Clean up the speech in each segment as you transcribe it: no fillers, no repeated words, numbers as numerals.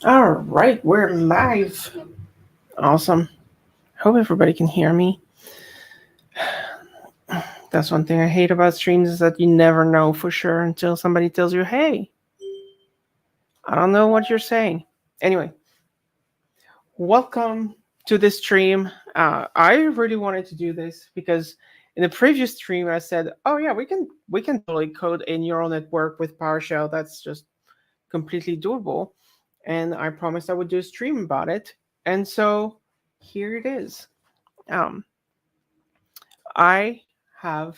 All right, we're live. Awesome. Hope everybody can hear me. That's one thing I hate about streams is that you never know for sure until somebody tells you, "Hey, I don't know what you're saying." Anyway, welcome to this stream. I really wanted to do this because in the previous stream I said, "Oh yeah, we can totally code a neural network with PowerShell. That's just completely doable." And I promised I would do a stream about it. And so here it is. Um, I have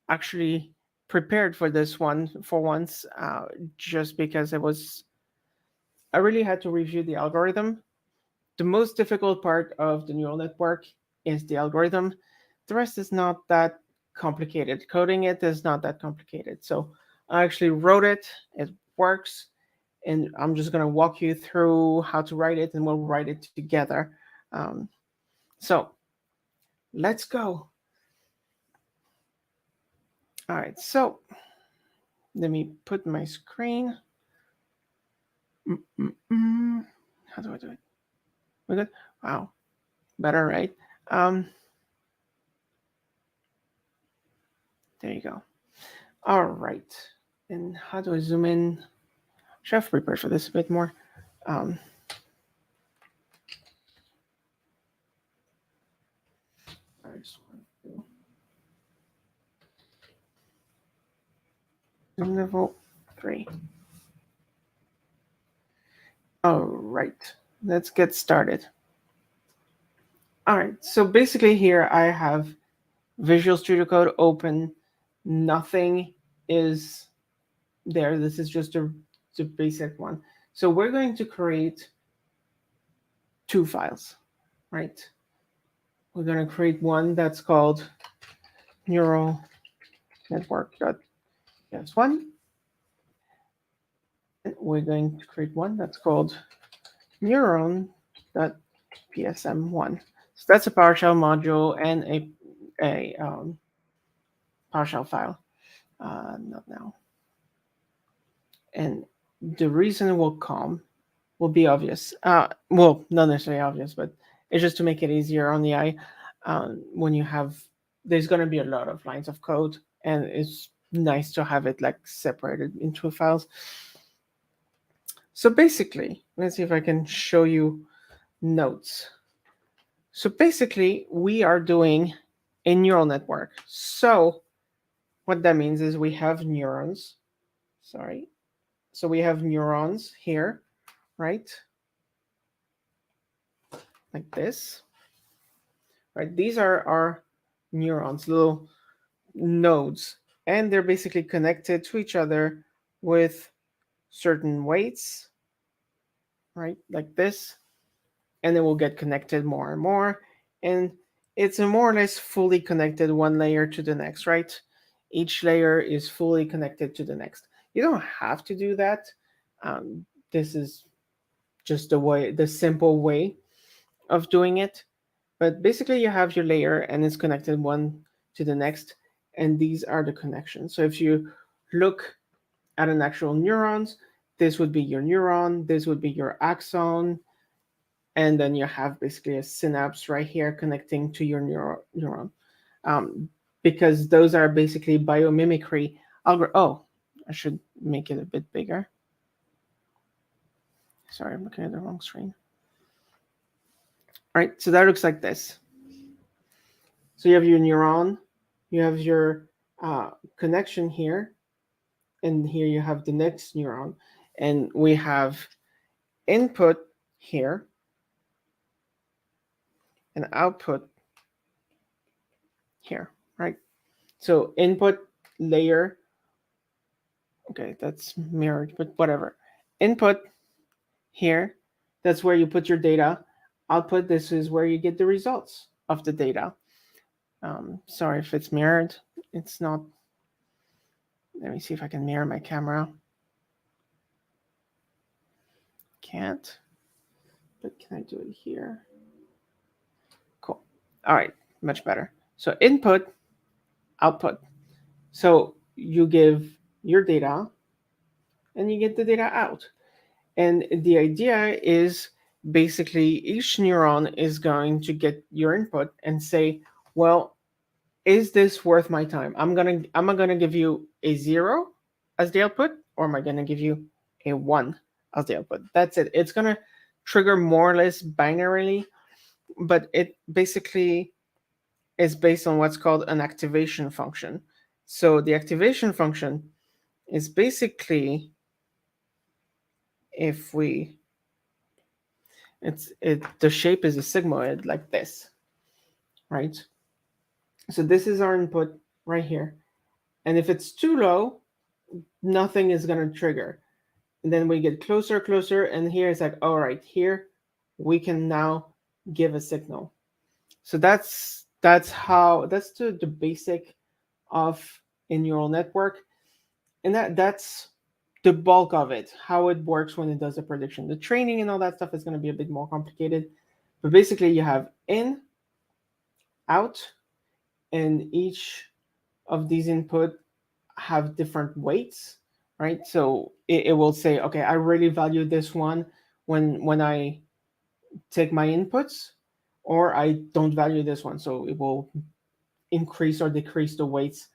actually prepared for this one for once, just because I really had to review the algorithm. The most difficult part of the neural network is the algorithm. The rest is not that complicated. Coding it is not that complicated. So I actually wrote it, it works, and I'm just going to walk you through how to write it and we'll write it together. Um, so let's go. All right, so let me put my screen. Mm-mm-mm. How do I do it? We good? Wow, better, right? Um, there you go. All right. And how do I zoom in? Should have prepared for this a bit more. Um, I just want to zoom level 3. All right. Let's get started. All right. So basically, here I have Visual Studio Code open. Nothing is there. This is just the basic one. So we're going to create two files, right? We're going to create one that's called neural network.ps1. And we're going to create one that's called neuron.psm1. So that's a PowerShell module and a PowerShell file. Not now. And the reason it will come will be obvious. Well, not necessarily obvious, but it's just to make it easier on the eye. When you have, there's going to be a lot of lines of code, and it's nice to have it like separated into files. So basically, let's see if I can show you notes. So basically, we are doing a neural network. So what that means is we have neurons. Sorry. So we have neurons here, right? Like this, right? These are our neurons, little nodes, and they're basically connected to each other with certain weights, right? Like this, and then we'll get connected more and more. And it's a more or less fully connected one layer to the next, right? Each layer is fully connected to the next. You don't have to do that. This is just the simple way of doing it. But basically, you have your layer and it's connected one to the next, and these are the connections. So if you look at an actual neurons, this would be your neuron, this would be your axon, and then you have basically a synapse right here connecting to your neuron. Um, because those are basically biomimicry Oh, I should make it a bit bigger. Sorry, I'm looking at the wrong screen. All right, so that looks like this. So you have your neuron, you have your connection here, and here you have the next neuron, and we have input here and output here, right? So input layer, okay, that's mirrored, but whatever. Input here, that's where you put your data. Output, this is where you get the results of the data. Sorry if it's mirrored. It's not. Let me see if I can mirror my camera. Can't. But can I do it here? Cool. All right, much better. So input, output. So you give your data and you get the data out. And the idea is basically each neuron is going to get your input and say, well, is this worth my time? Am I gonna give you a 0 as the output, or am I gonna give you a 1 as the output? That's it. It's gonna trigger more or less binarily, but it basically is based on what's called an activation function. So the activation function is basically, if we the shape is a sigmoid like this, right? So this is our input right here. And if it's too low, nothing is going to trigger. And then we get closer, closer, and here it's like, all right, here we can now give a signal. So that's the basic of a neural network. And that's the bulk of it, how it works when it does a prediction. The training and all that stuff is going to be a bit more complicated. But basically you have in, out, and each of these input have different weights, right? So it will say, okay, I really value this one when I take my inputs, or I don't value this one. So it will increase or decrease the weights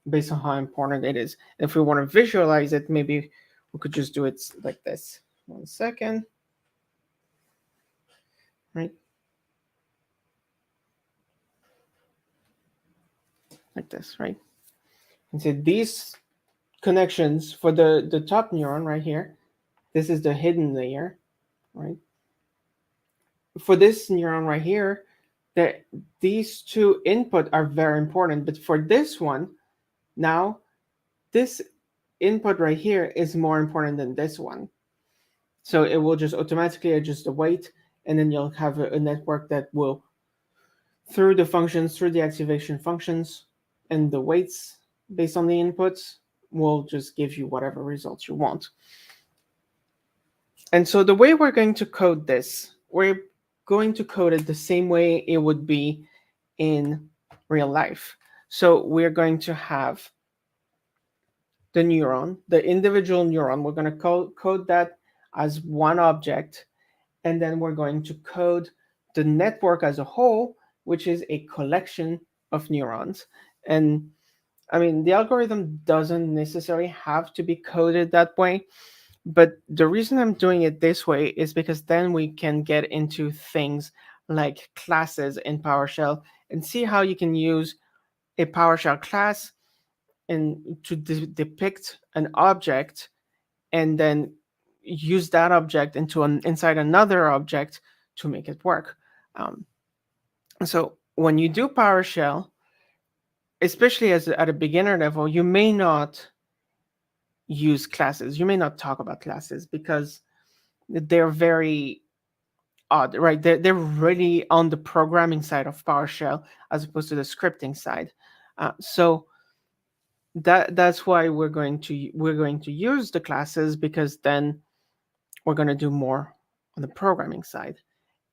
based on how important it is. If we want to visualize it, maybe we could just do it like this. 1 second, right? Like this, right? And so these connections for the top neuron right here, this is the hidden layer, right? For this neuron right here, that these two input are very important. But for this one, now this input right here is more important than this one. So it will just automatically adjust the weight, and then you'll have a network that will, through the functions, through the activation functions and the weights based on the inputs, will just give you whatever results you want. And so the way we're going to code this, we're going to code it the same way it would be in real life. So we're going to have the neuron, the individual neuron, we're going to code that as one object, and then we're going to code the network as a whole, which is a collection of neurons. And I mean, the algorithm doesn't necessarily have to be coded that way, but the reason I'm doing it this way is because then we can get into things like classes in PowerShell and see how you can use a PowerShell class and to depict an object, and then use that object inside another object to make it work. Um, so when you do PowerShell, especially as at a beginner level, you may not use classes. You may not talk about classes because they're very odd, right? They're really on the programming side of PowerShell as opposed to the scripting side. So that's why we're going to use the classes, because then we're going to do more on the programming side.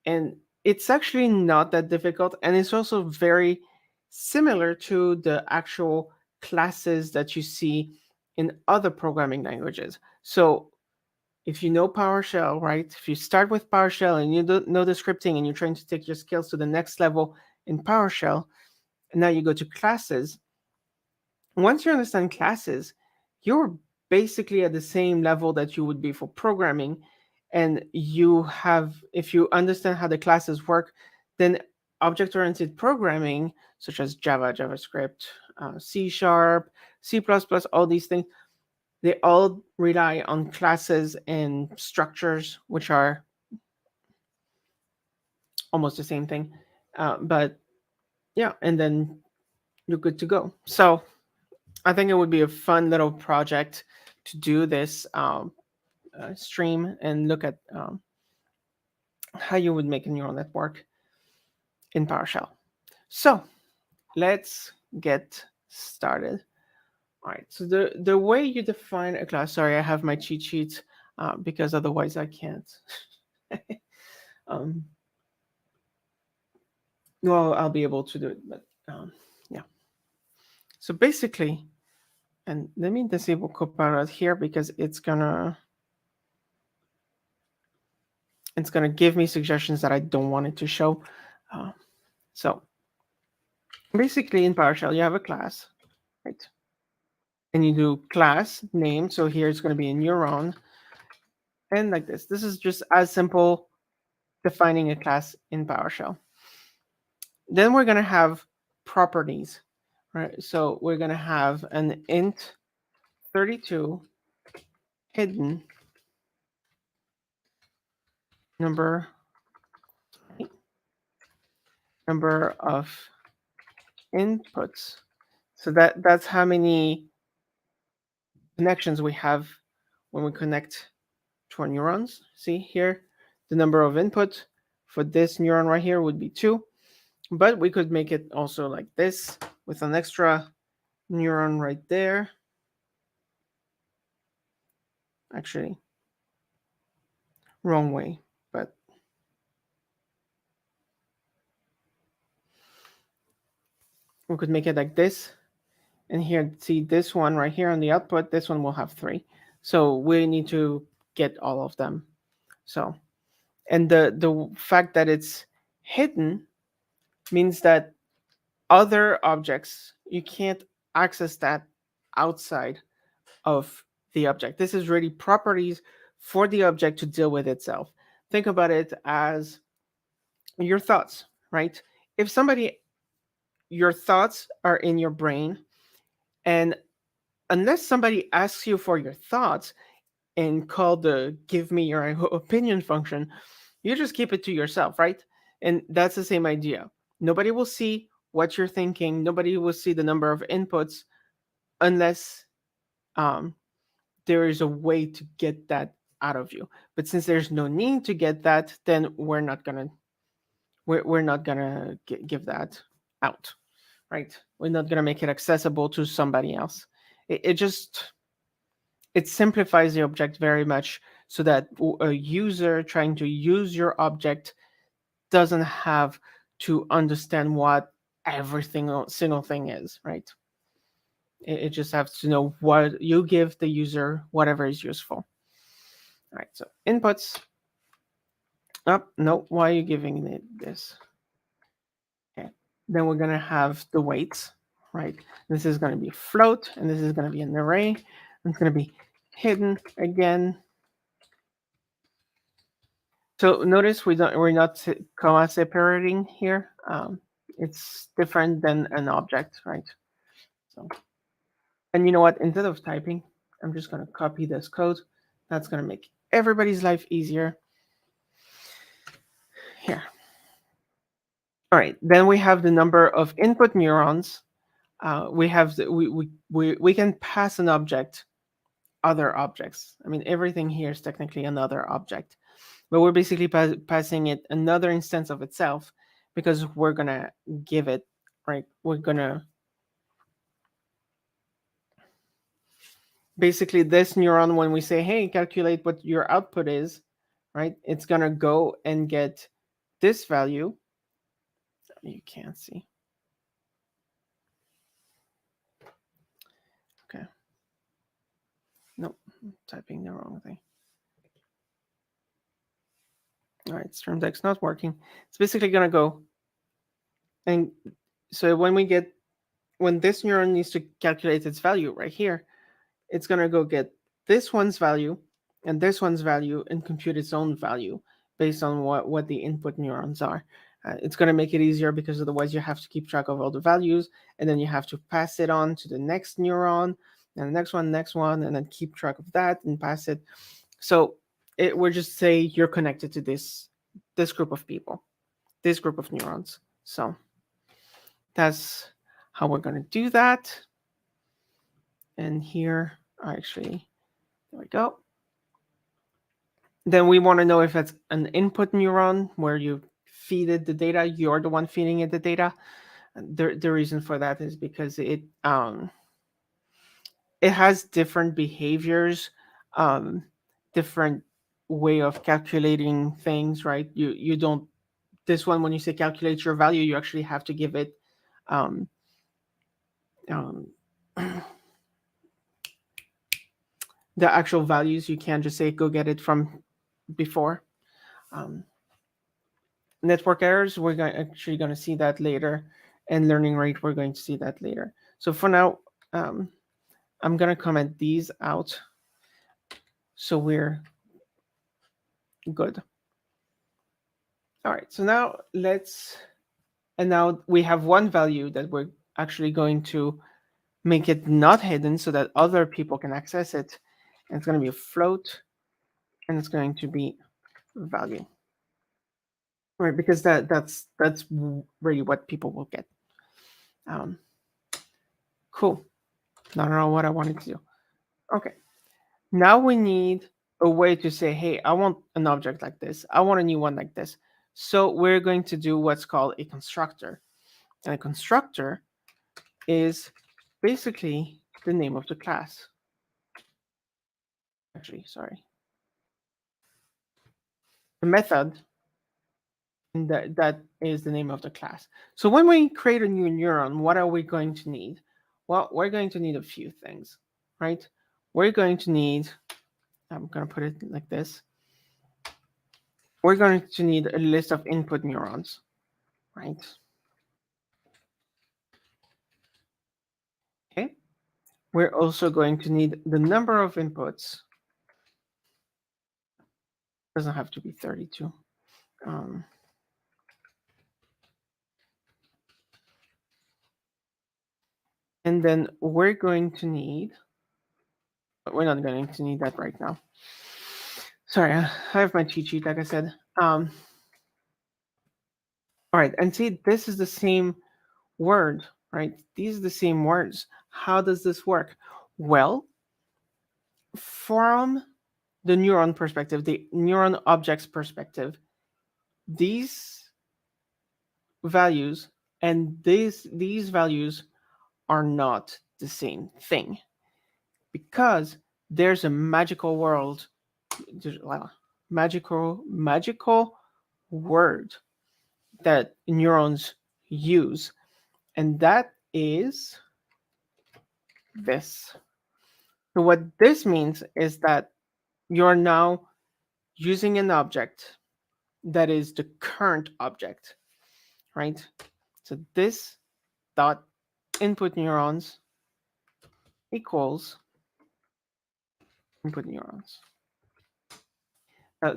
And it's actually not that difficult, and it's also very similar to the actual classes that you see in other programming languages. So if you know PowerShell, right? If you start with PowerShell and you don't know the scripting and you're trying to take your skills to the next level in PowerShell, and now you go to classes, once you understand classes, you're basically at the same level that you would be for programming. And you have, if you understand how the classes work, then object-oriented programming, such as Java, JavaScript, C Sharp, C++, all these things, they all rely on classes and structures, which are almost the same thing. But yeah, and then you're good to go. So I think it would be a fun little project to do this stream and look at how you would make a neural network in PowerShell. So let's get started. All right, so the way you define a class, sorry, I have my cheat sheet because otherwise I can't. um, well, I'll be able to do it, but yeah. So basically, and let me disable Copilot here because it's gonna It's going to give me suggestions that I don't want it to show. So basically in PowerShell, you have a class, right? And you do class name. So here it's going to be a neuron. And like this. This is just as simple defining a class in PowerShell. Then we're going to have properties, right? So we're going to have an int 32 hidden number of inputs. So that's how many connections we have when we connect to our neurons. See here, the number of input for this neuron right here would be 2, but we could make it also like this with an extra neuron right there. Actually, wrong way, but we could make it like this. And here, see this one right here on the output, this one will have 3. So we need to get all of them. So, and the fact that it's hidden means that other objects, you can't access that outside of the object. This is really properties for the object to deal with itself. Think about it as your thoughts, right? If somebody, your thoughts are in your brain, and unless somebody asks you for your thoughts and call the give me your opinion function, you just keep it to yourself, right? And that's the same idea. Nobody will see what you're thinking. Nobody will see the number of inputs unless there is a way to get that out of you. But since there's no need to get that, then we're not gonna give that out, right? We're not gonna make it accessible to somebody else. It just it simplifies the object very much so that a user trying to use your object doesn't have to understand what everything single thing is, right? It just has to know what you give the user, whatever is useful. All right, so inputs. Oh, no, why are you giving it this? Okay, then we're gonna have the weights, right? This is gonna be float, and this is gonna be an array. It's gonna be hidden again. So notice we're not comma separating here. It's different than an object, right? So, and you know what? Instead of typing, I'm just gonna copy this code. That's gonna make everybody's life easier. Here. All right. Then we have the number of input neurons. We have we can pass an object other objects. I mean, everything here is technically another object, but we're basically passing it another instance of itself because we're gonna give it, right? We're gonna basically this neuron, when we say, hey, calculate what your output is, right? It's gonna go and get this value. You can't see. Okay. Nope, I'm typing the wrong thing. All right, stream deck's not working. It's basically gonna go, and so when this neuron needs to calculate its value right here, it's gonna go get this one's value and this one's value and compute its own value based on what the input neurons are. It's gonna make it easier because otherwise you have to keep track of all the values, and then you have to pass it on to the next neuron and the next one, and then keep track of that and pass it. So we're just say you're connected to this group of people, this group of neurons. So that's how we're going to do that. And here, actually, there we go. Then we want to know if it's an input neuron where you feed it the data, you're the one feeding it the data. The reason for that is because it has different behaviors, different way of calculating things, right? You don't, this one, when you say calculate your value, you actually have to give it the actual values. You can't just say go get it from before. Network errors, we're actually going to see that later, and learning rate, we're going to see that later. So for now, I'm going to comment these out so we're good. All right, so now now we have one value that we're actually going to make it not hidden so that other people can access it. And it's going to be a float, and it's going to be value. Right, because that's really what people will get. Cool. Not at all what I wanted to do. Okay. Now we need a way to say, hey, I want an object like this. I want a new one like this. So we're going to do what's called a constructor. And a constructor is basically the name of the class. Actually, sorry. The method, that is the name of the class. So when we create a new neuron, what are we going to need? Well, we're going to need a few things, right? We're going to need, I'm going to put it like this. We're going to need a list of input neurons, right? Okay. We're also going to need the number of inputs. Doesn't have to be 32. And then we're going to need, we're not going to need that right now. Sorry, I have my cheat sheet, like I said. All right, and see, this is the same word, right? These are the same words. How does this work? Well, from the neuron perspective, the neuron object's perspective, these values and these values are not the same thing, because there's a magical world, magical word that neurons use, and that is this. So what this means is that you're now using an object that is the current object, right? So this dot input neurons equals input neurons.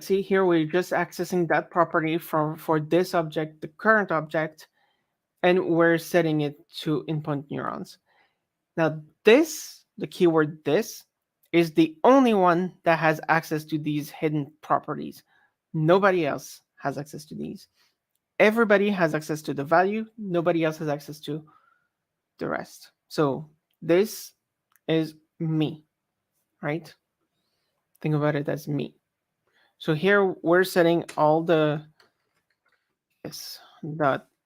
See here, we're just accessing that property for this object, the current object, and we're setting it to input neurons. Now this, the keyword this, is the only one that has access to these hidden properties. Nobody else has access to these. Everybody has access to the value. Nobody else has access to the rest. So this is me, right? Think about it as me. So here we're setting all the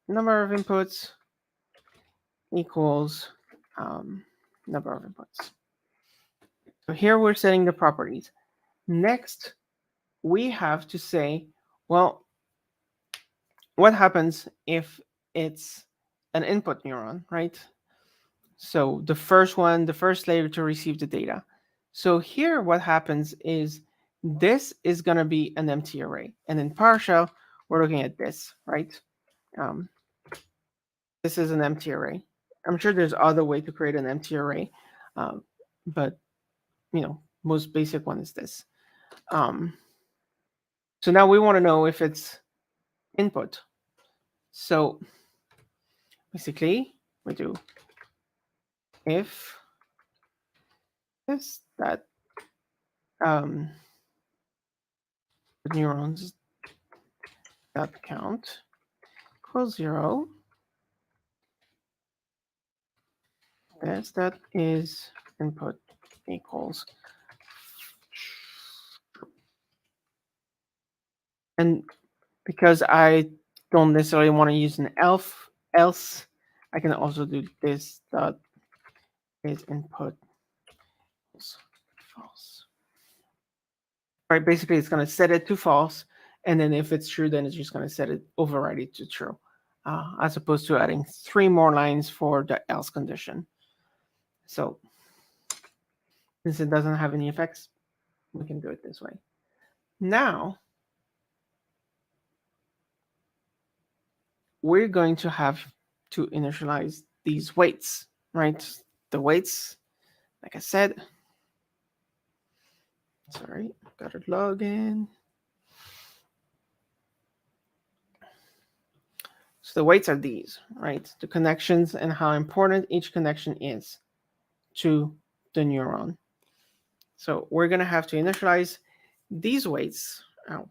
number of inputs equals number of inputs. So here we're setting the properties. Next, we have to say, well, what happens if it's an input neuron, right? So the first one, the first layer to receive the data. So here what happens is this is going to be an empty array. And in PowerShell, we're looking at this, right? This is an empty array. I'm sure there's other way to create an empty array, but most basic one is this. So now we want to know if it's input. So basically, we do if this that neurons dot count equals 0. This that is input equals, and because I don't necessarily want to use an else, I can also do this dot is input false. Right, basically it's going to set it to false, and then if it's true, then it's just going to set it, override it to true, as opposed to adding 3 more lines for the else condition. So since it doesn't have any effects, we can do it this way. Now we're going to have to initialize these weights, right? The weights, like I said, sorry, gotta log in. So the weights are these, right? The connections and how important each connection is to the neuron. So we're gonna have to initialize these weights. Oh,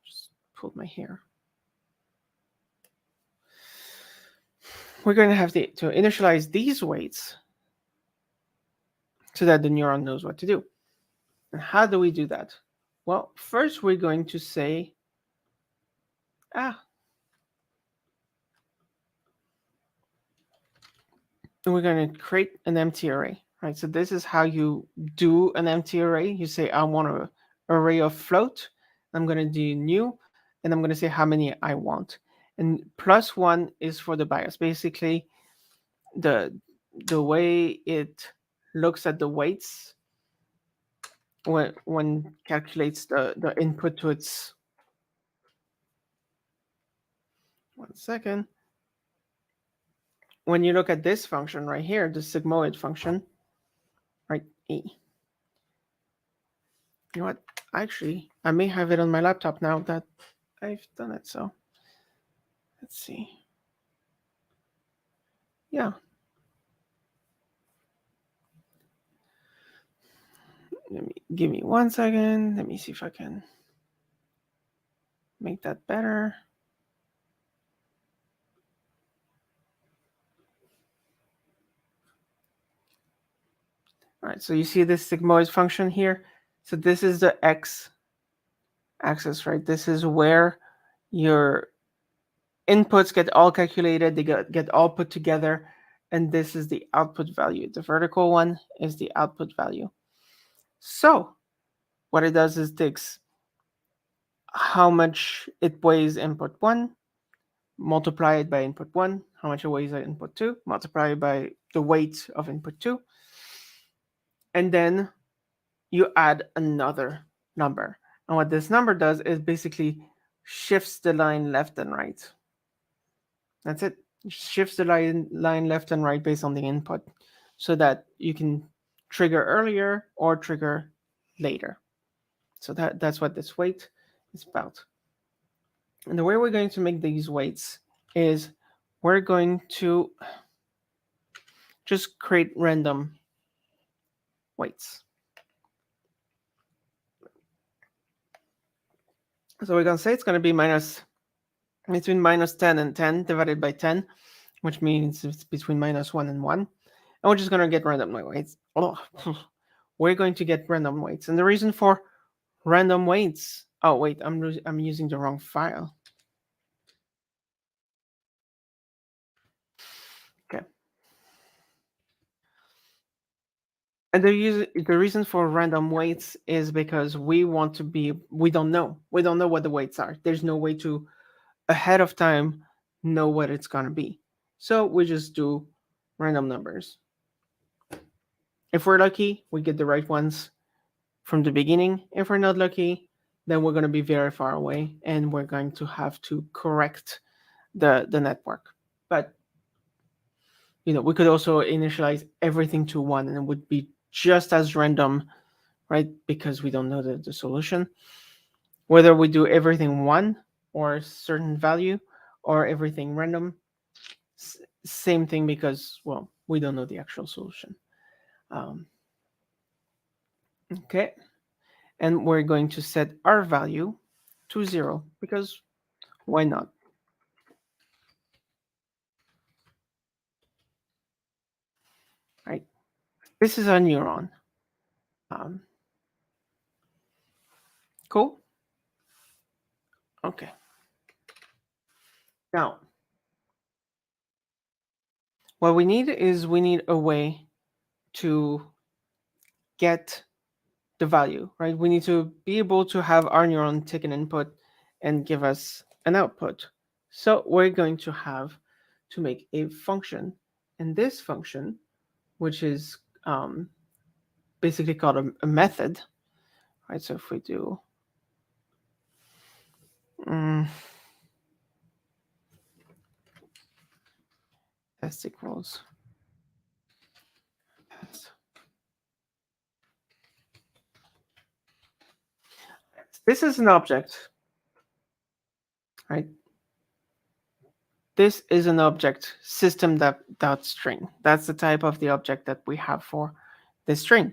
just pulled my hair. We're going to have to initialize these weights so that the neuron knows what to do. And how do we do that? Well, first we're going to say, we're going to create an empty array, right? So this is how you do an empty array. You say, I want an array of float. I'm going to do new, and I'm going to say how many I want. And +1 is for the bias. Basically, the way it looks at the weights when calculates the input to its, one second, when you look at this function right here, the sigmoid function, right, E. You know what, actually I may have it on my laptop now that I've done it, so let's see. Yeah, give me 1 second, let me see if I can make that better. All right, so you see this sigmoid function here. So this is the x axis, right? This is where your inputs get all calculated, they get all put together, and this is the output value. The vertical one is the output value. So what it does is takes how much it weighs input 1, multiply it by input 1, how much it weighs at input 2, multiply it by the weight of input 2, and then you add another number. And what this number does is basically shifts the line left and right. That's it. Shifts the line left and right based on the input so that you can trigger earlier or trigger later. So that's what this weight is about. And the way we're going to make these weights is we're going to just create random weights. So we're going to say it's going to be between -10 and 10 divided by 10, which means it's between -1 and 1. And we're just going to get random weights. Oh, we're going to get random weights. And the reason for random weights, oh wait, I'm using the wrong file. Okay. And the reason for random weights is because we don't know what the weights are. There's no way to ahead of time know what it's going to be. So we just do random numbers. If we're lucky, we get the right ones from the beginning. If we're not lucky, then we're going to be very far away and we're going to have to correct the network. But we could also initialize everything to 1 and it would be just as random, right? Because we don't know the solution. Whether we do everything 1 or a certain value or everything random, same thing, because, well, we don't know the actual solution. Okay. And we're going to set our value to 0 because why not? Right. This is a neuron. Cool. Okay. Now, what we need is a way to get the value, right? We need to be able to have our neuron take an input and give us an output. So we're going to have to make a function, and this function, which is basically called a method, right? So if we do test equals test. This is an object, right? This is an object system.string. That's the type of the object that we have for the string.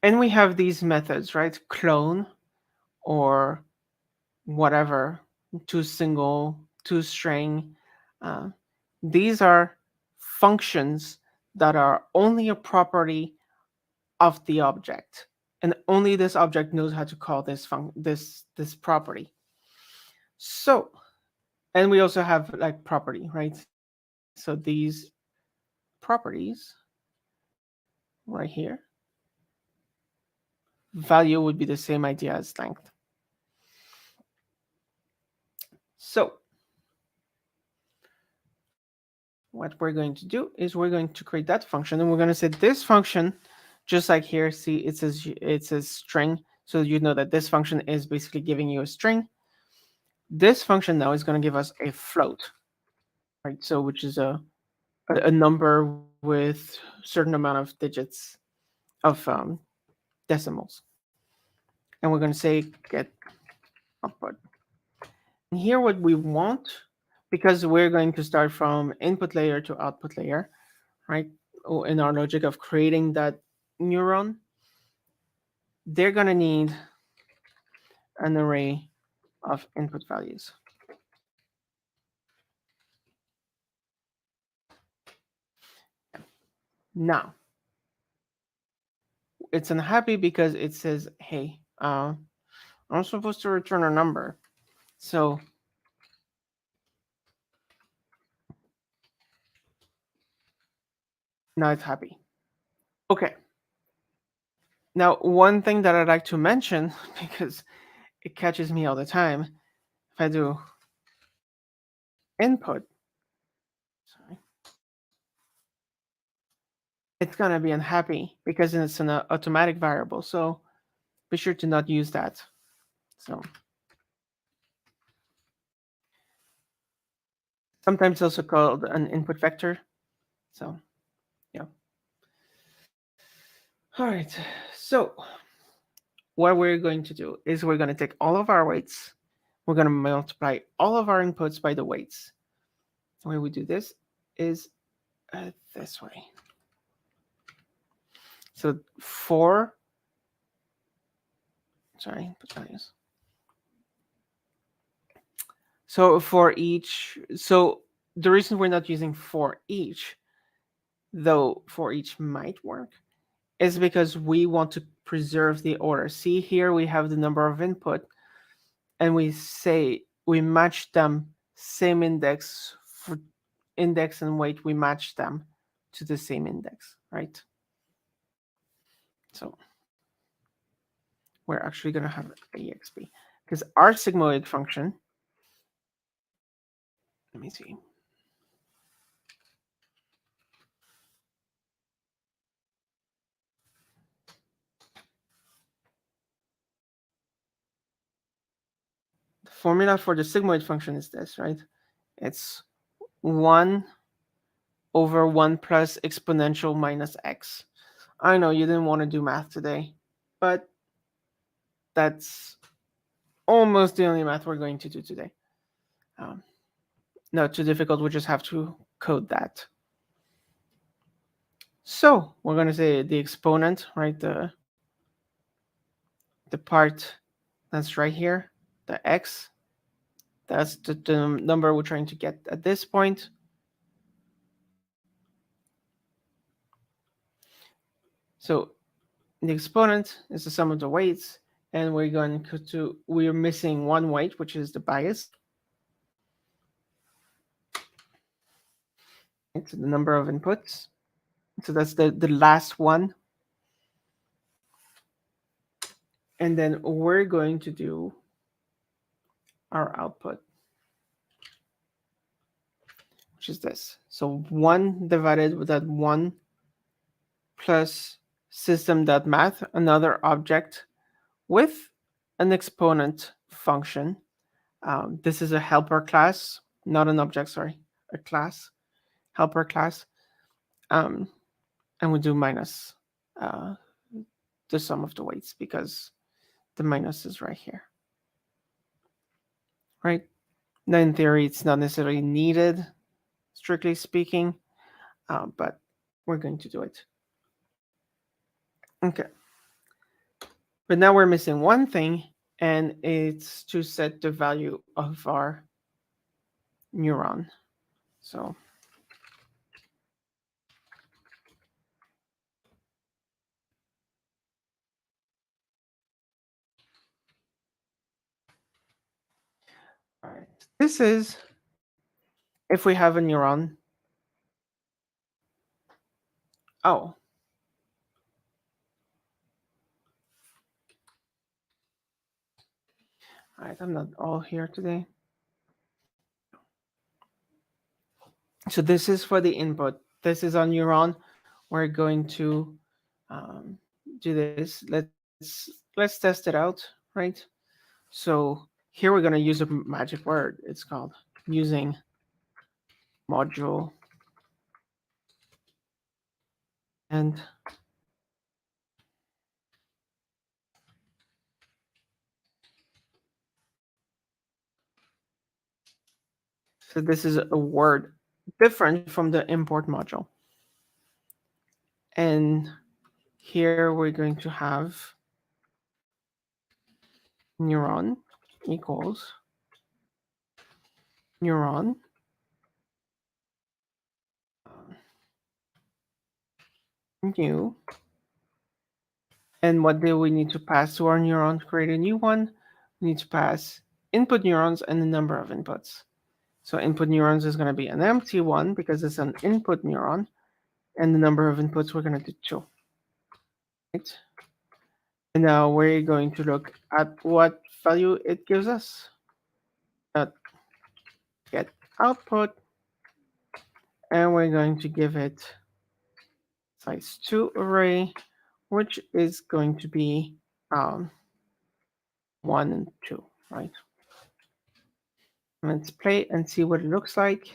And we have these methods, right? Clone or whatever, toString. These are functions that are only a property of the object, and only this object knows how to call this property. So, and we also have like property, right? So these properties right here, value would be the same idea as length. So what we're going to do is we're going to create that function, and we're going to say this function, just like here, see it says string, so you know that this function is basically giving you a string. This function now is going to give us a float, right? So which is a number with certain amount of digits of decimals, and we're going to say get output. And here what we want, because we're going to start from input layer to output layer, right? In our logic of creating that neuron, they're going to need an array of input values. Now, it's unhappy because it says, hey, I'm supposed to return a number. So now it's happy. Okay. Now, one thing that I'd like to mention, because it catches me all the time, if I do input, sorry, it's going to be unhappy because it's an automatic variable. So be sure to not use that. So sometimes also called an input vector. So yeah. All right. So what we're going to do is we're going to take all of our weights. We're going to multiply all of our inputs by the weights. The way we do this is this way. So input values. So for each, so the reason we're not using for each, though for each might work, is because we want to preserve the order. See here we have the number of input, and we say we match them same index for index and weight, we match them to the same index, right? So we're actually going to have exp because our sigmoid function, let me see. The formula for the sigmoid function is this, right? It's 1 over 1 plus exponential minus x. I know you didn't want to do math today, but that's almost the only math we're going to do today. Not too difficult, we just have to code that. So we're going to say the exponent, right? The part that's right here, the x, that's the number we're trying to get at this point. So the exponent is the sum of the weights, and we're missing one weight, which is the bias. It's the number of inputs. So that's the last one. And then we're going to do our output, which is this. So 1 divided with that 1 plus system.math, another object with an exponent function. This is a helper class, not an object, sorry, a class. helper class, and we do minus the sum of the weights because the minus is right here, right? Now, in theory, it's not necessarily needed, strictly speaking, but we're going to do it. Okay. But now we're missing one thing, and it's to set the value of our neuron. So all right. This is if we have a neuron. Oh. All right, I'm not all here today. So this is for the input. This is on neuron. We're going to um, do this. Let's test it out, right? So here we're going to use a magic word. It's called using module and so this is a word different from the import module. And here we're going to have neuron equals neuron new. And what do we need to pass to our neuron to create a new one? We need to pass input neurons and the number of inputs. So input neurons is going to be an empty one because it's an input neuron, and the number of inputs we're going to do 2. Right? And now we're going to look at what value it gives us. Get output, and we're going to give it size 2 array, which is going to be 1 and 2, right? Let's play and see what it looks like.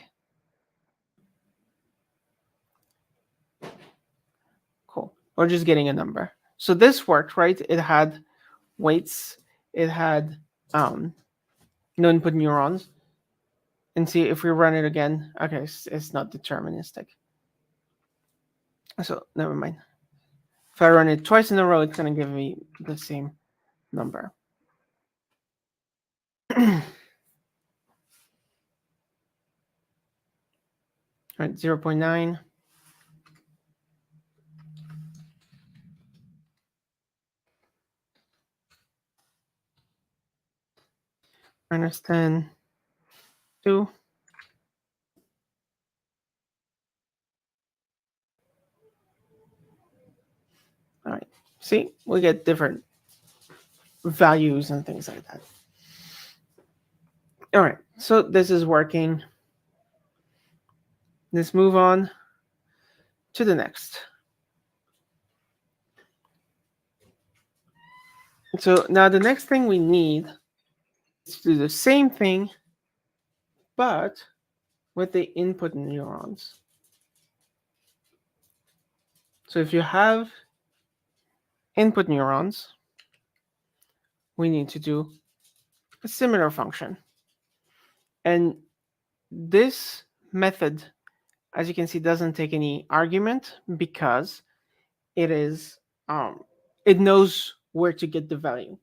Cool. We're just getting a number. So this worked, right? It had weights, it had no input neurons. And see if we run it again. Okay, it's not deterministic. So never mind. If I run it twice in a row, it's going to give me the same number. Right, 0.9. Minus 10. 2. All right. See, we get different values and things like that. All right. So this is working. Let's move on to the next. So now the next thing we need is to do the same thing, but with the input neurons. So if you have input neurons, we need to do a similar function. And this method, as you can see, doesn't take any argument because it is it knows where to get the value.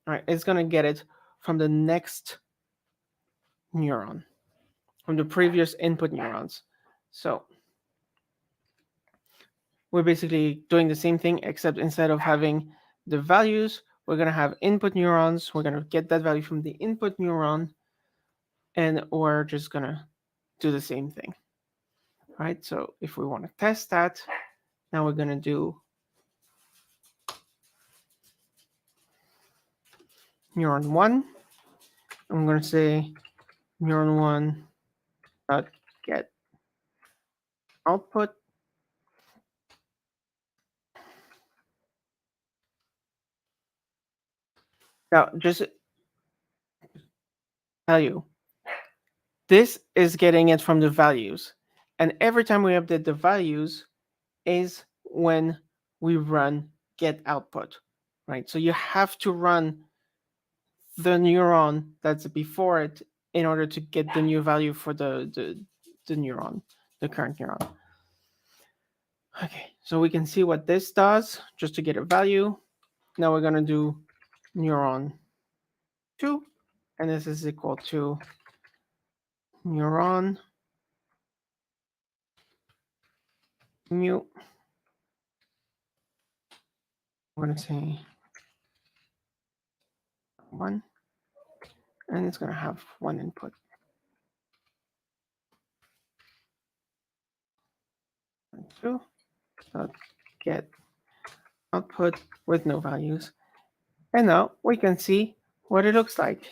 All right, it's gonna get it from the next neuron, from the previous input neurons. So we're basically doing the same thing, except instead of having the values, we're gonna have input neurons. We're gonna get that value from the input neuron, and we're just gonna do the same thing. Right? So if we want to test that, now we're gonna do neuron 1. I'm going to say neuron 1 dot get output. Now, just tell you, this is getting it from the values, And every time we update the values is when we run get output, right? So you have to run the neuron that's before it in order to get the new value for the neuron, the current neuron. Okay, so we can see what this does just to get a value. Now we're going to do neuron 2, and this is equal to neuron new. I'm going to say 1, and it's going to have 1 input. 2, get output with no values. And now we can see what it looks like.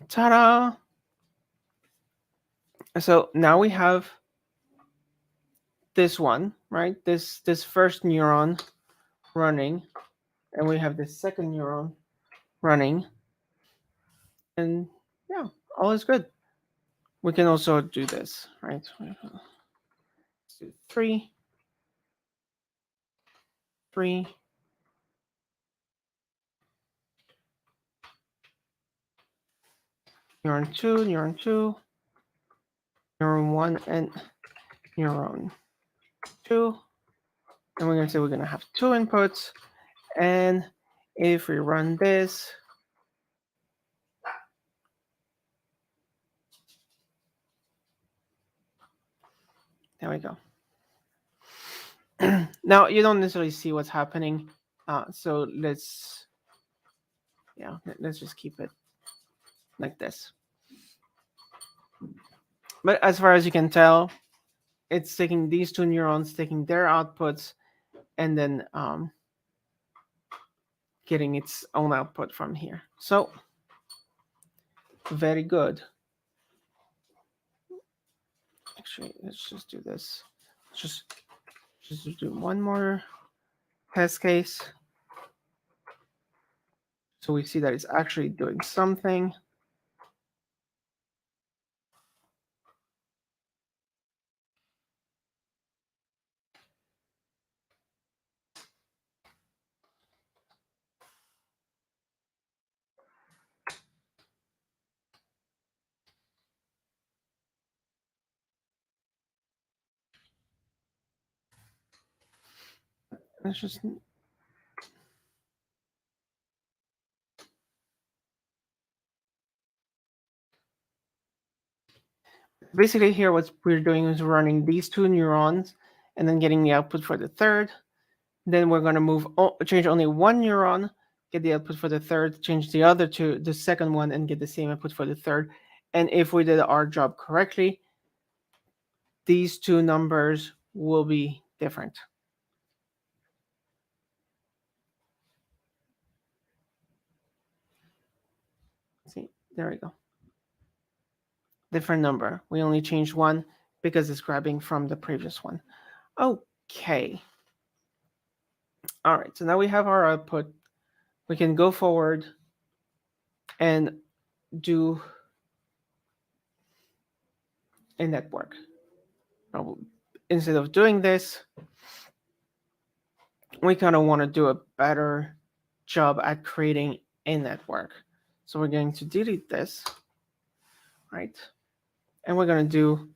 Ta-da! So now we have this one, right? This first neuron running, and we have this second neuron running. And yeah, all is good. We can also do this, right? Let's do 3, 3. Neuron 2, neuron 2, neuron 1, and neuron 2. And we're going to say we're going to have 2 inputs. And if we run this, there we go. Now you don't necessarily see what's happening. So let's just keep it like this. But as far as you can tell, it's taking these 2 neurons, taking their outputs, and then getting its own output from here. So very good. Actually, let's just do this. Just do one more test case. So we see that it's actually doing something. Let's just basically here what we're doing is running these 2 neurons and then getting the output for the third. Then we're going to change only 1 neuron, get the output for the third, change the other to the second one, and get the same output for the third. And if we did our job correctly, these 2 numbers will be different. See, there we go. Different number. We only changed 1 because it's grabbing from the previous one. Okay. All right, so now we have our output. We can go forward and do a network. Now, instead of doing this, we kind of want to do a better job at creating a network. So we're going to delete this, right? And we're going to do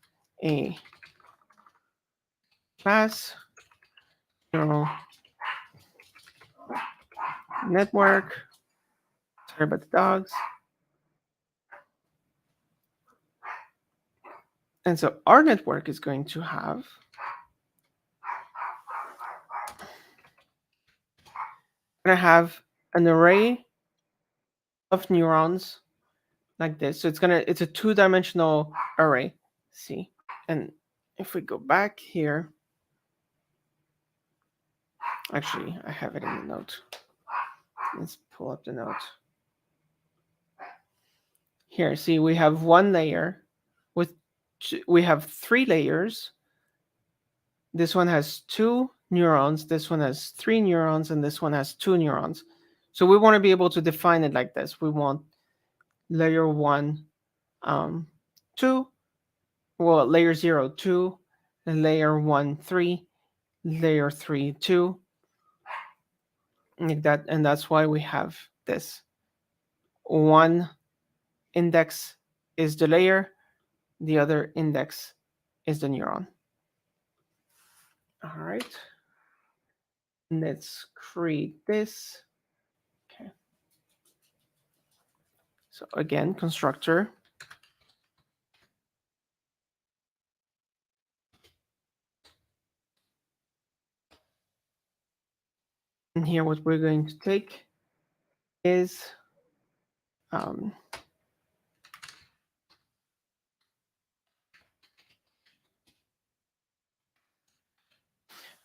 a class neural network. Sorry about the dogs. And so our network is going to have an array of neurons like this. So it's a 2-dimensional array. See, and if we go back here, actually, I have it in the note. Let's pull up the note. Here, see, we have 1 layer we have 3 layers. This one has 2 neurons, this one has 3 neurons, and this one has 2 neurons. So we want to be able to define it like this. We want layer 1, 2, well, layer 0, 2, layer 1, 3, layer 3, 2, like that. And that's why we have this. One index is the layer, the other index is the neuron. All right. Let's create this. Okay. So again, constructor. And here what we're going to take is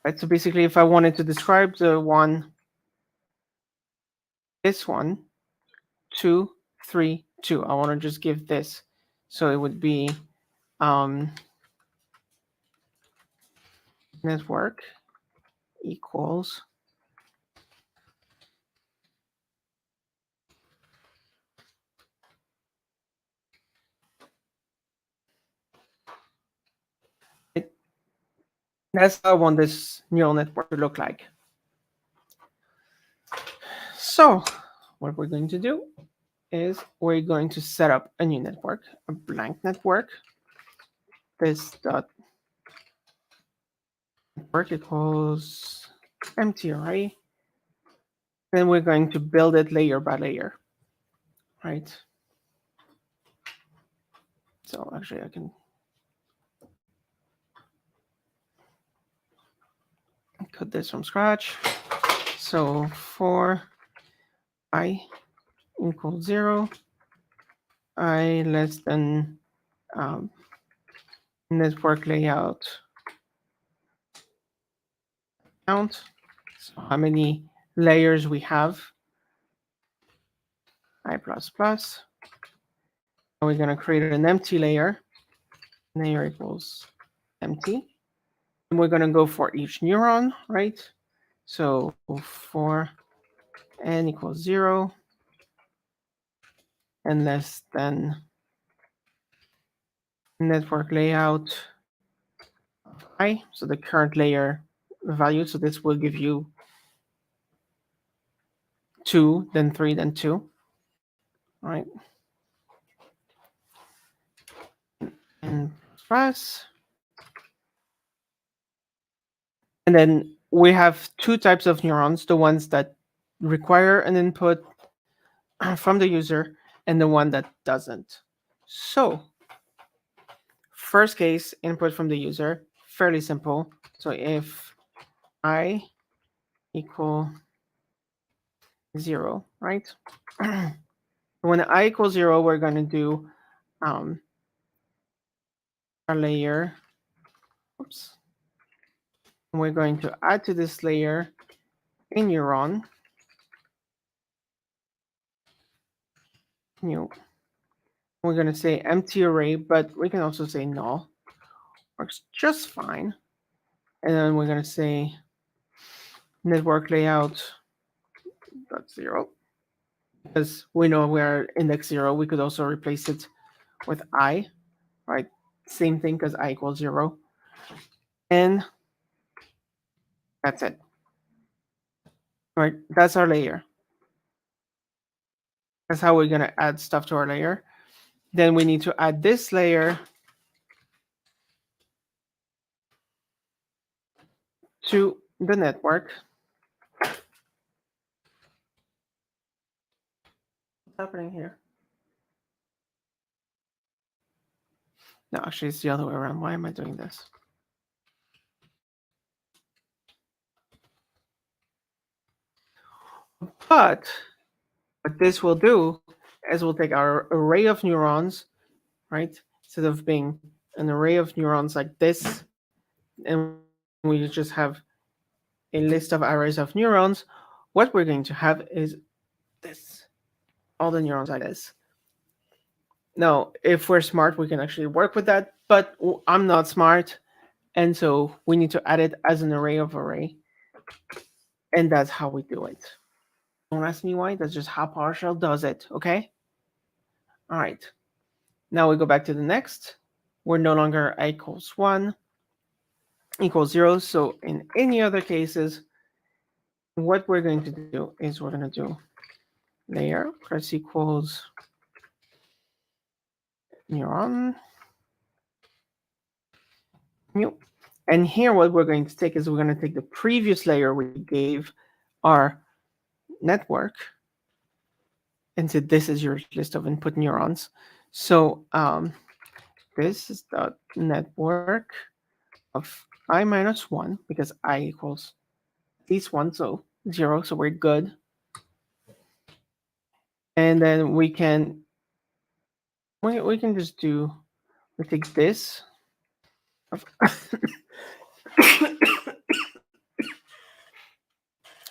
right, so basically if I wanted to describe the one, this one, 2, 3, 2, I want to just give this. So it would be network equals it. That's how I want this neural network to look like. So what we're going to do is we're going to set up a new network, a blank network. This dot network equals empty array. Then we're going to build it layer by layer, right? So actually I can code this from scratch. So for I equals 0, I less than network layout count. So how many layers we have? I plus plus. We're going to create an empty layer. Layer equals empty. And we're going to go for each neuron, right? So for n equals 0 and less than network layout I, so the current layer value. So this will give you 2, then 3, then 2, right? And press. And then we have two types of neurons, the ones that require an input from the user and the one that doesn't. So first case, input from the user, fairly simple. So if I equal 0, right? When I equals 0, we're going to do a layer. Oops. We're going to add to this layer a neuron. New. We're going to say empty array, but we can also say null. Works just fine. And then we're going to say network layout dot 0. Because we know we're index 0, we could also replace it with I, right? Same thing because I equals 0. And that's it. Right, that's our layer. That's how we're going to add stuff to our layer. Then we need to add this layer to the network. What's happening here? No, actually, it's the other way around. Why am I doing this? But what this will do is we'll take our array of neurons, right? Instead of being an array of neurons like this, and we just have a list of arrays of neurons, what we're going to have is this, all the neurons like this. Now, if we're smart, we can actually work with that, but I'm not smart, and so we need to add it as an array of array, and that's how we do it. Don't ask me why, that's just how PowerShell does it, okay? All right. Now we go back to the next. We're no longer I equals 1 equals 0. So in any other cases, what we're going to do is we're going to do layer press equals neuron new. And here what we're going to take is we're going to take the previous layer we gave our network and say this is your list of input neurons. So this is the network of I minus 1 because I equals at least 1, so 0, so we're good. And then we can just do, we take this of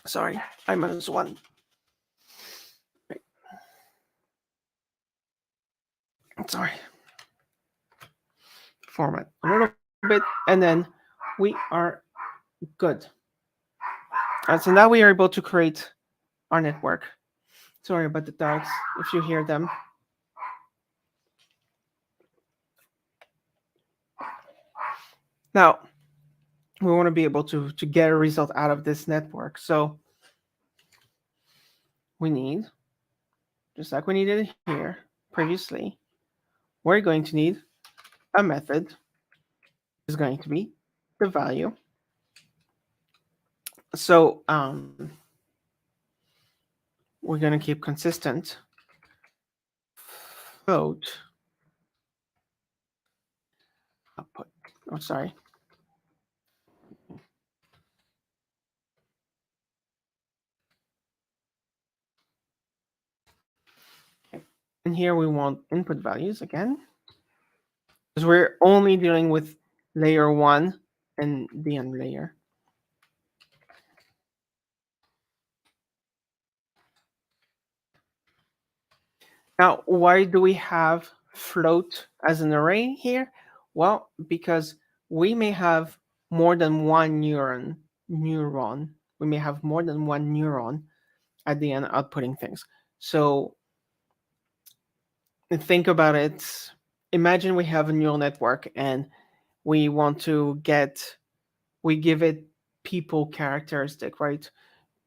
sorry, I minus 1. Right. Sorry. Format a little bit, and then we are good. So now we are able to create our network. Sorry about the dogs if you hear them. Now, we want to be able to get a result out of this network. So we need, just like we needed here previously, we're going to need a method is going to be the value. So we're going to keep consistent float output. Oh, sorry. Okay. And here we want input values again, because we're only dealing with layer 1 and the end layer. Now, why do we have float as an array here? Well, because we may have more than one neuron. We may have more than one neuron at the end outputting things. So think about it. Imagine we have a neural network and we want to we give it people characteristic, right?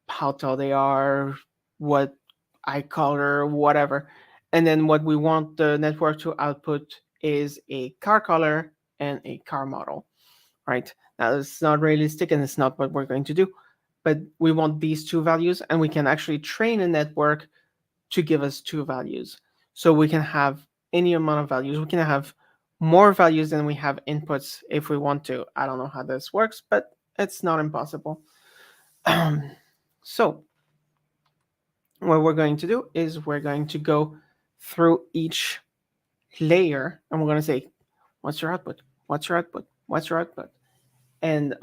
How tall they are, what eye color, whatever. And then what we want the network to output is a car color and a car model, right? Now, it's not realistic and it's not what we're going to do, but we want these two values and we can actually train a network to give us two values. So we can have any amount of values. We can have more values than we have inputs if we want to. I don't know how this works, but it's not impossible. So what we're going to do is we're going to go through each layer and we're going to say, what's your output? What's your output? What's your output? And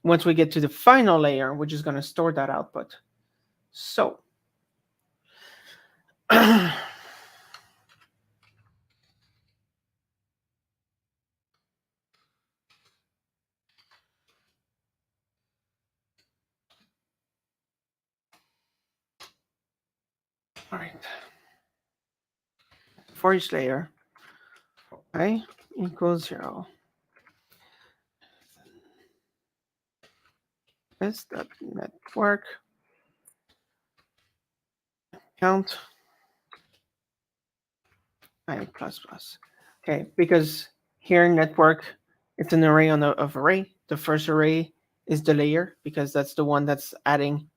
once we get to the final layer, we're just going to store that output. So all right. For each layer, I equals 0. Is the network count I plus plus. Okay, because here in network, it's an array on of array. The first array is the layer because that's the one that's adding,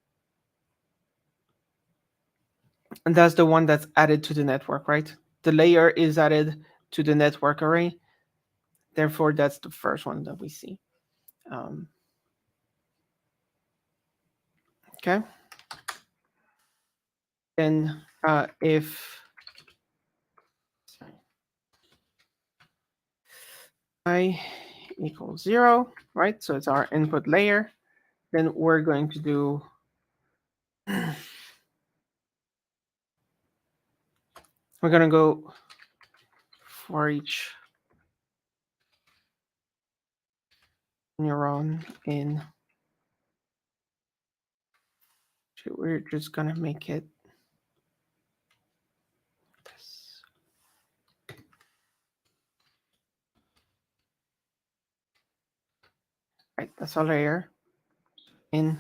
and that's the one that's added to the network, right? The layer is added to the network array. Therefore, that's the first one that we see. Okay. Then if I equals 0, right? So it's our input layer. Then we're going to do we're going to go for each neuron in. We're just going to make it as a layer in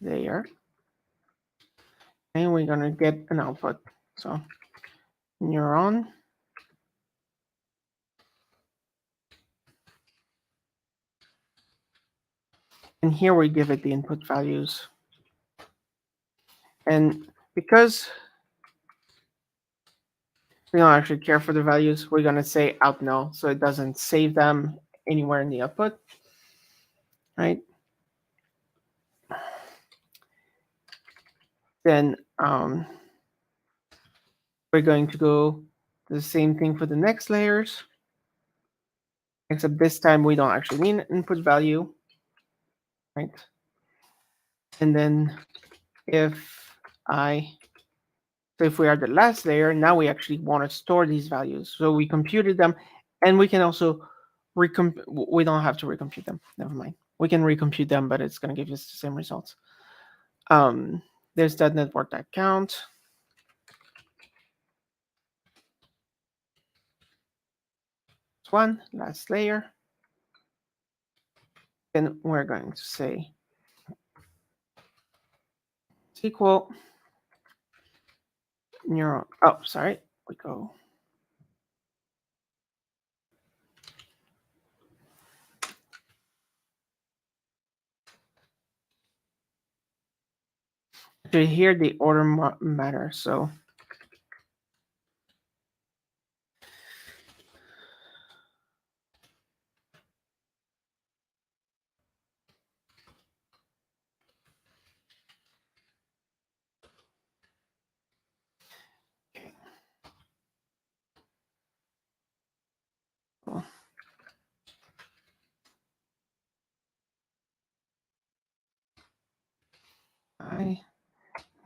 layer, and we're going to get an output. So neuron, and here we give it the input values. And because we don't actually care for the values, we're going to say out null, so it doesn't save them anywhere in the output, right? Then we're going to go the same thing for the next layers, except this time we don't actually need an input value, right? And then if we are the last layer, now we actually want to store these values. So we computed them, and we can also we don't have to recompute them. Never mind. We can recompute them, but it's going to give us the same results. There's that network.count. One last layer. Then we're going to say equal neuron. Oh, sorry. We go. To here, the order matters. So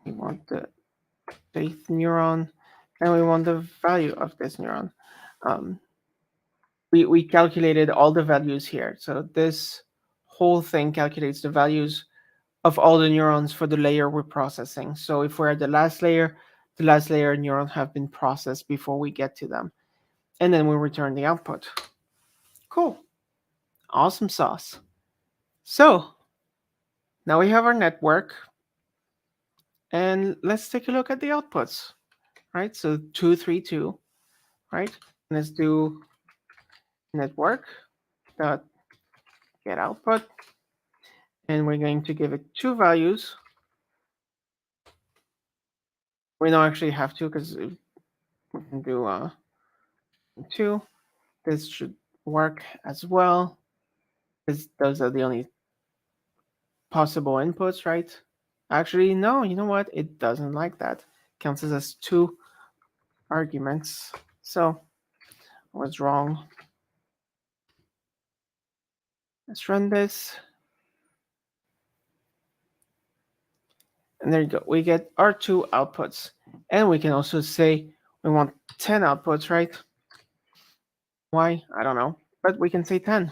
we want the base neuron, and we want the value of this neuron. We calculated all the values here. So this whole thing calculates the values of all the neurons for the layer we're processing. So if we're at the last layer neurons have been processed before we get to them. And then we return the output. Cool. Awesome sauce. So now we have our network. And let's take a look at the outputs. Right? So 232, right? Let's do network dot get output. And we're going to give it two values. We don't actually have to because we can do 2. This should work as well, because those are the only possible inputs, right? Actually, no, you know what? It doesn't like that. Counts as 2 arguments. So I was wrong. Let's run this. And there you go. We get our 2 outputs. And we can also say we want 10 outputs, right? Why? I don't know. But we can say 10.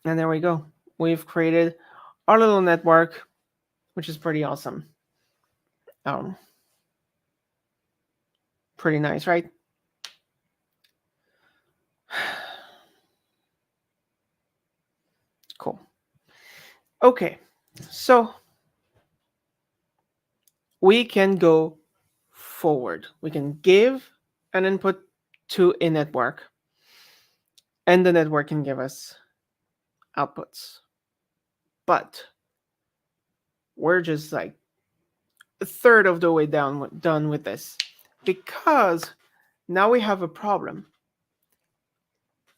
And there we go. We've created our little network, which is pretty awesome. Pretty nice, right? Cool. Okay, so we can go forward. We can give an input to a network, and the network can give us outputs. But we're just like a third of the way done with this, because now we have a problem.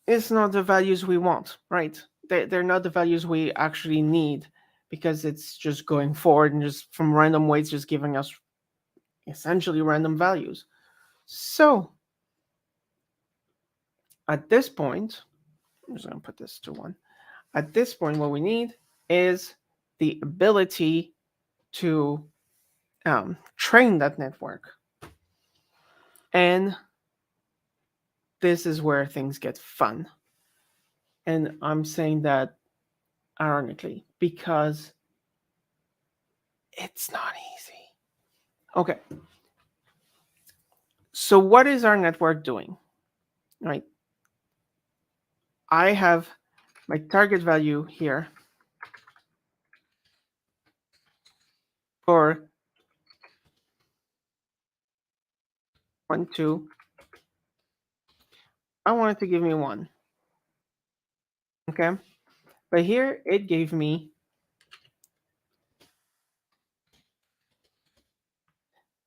It's not the values we want, right? They're not the values we actually need, because it's just going forward and just from random weights just giving us essentially random values. So at this point, I'm just going to put this to 1. At this point, what we need is the ability to train that network. And this is where things get fun. And I'm saying that ironically, because it's not easy. Okay. So what is our network doing? Right? I have my target value here for 1, 2. I want it to give me 1. Okay. But here it gave me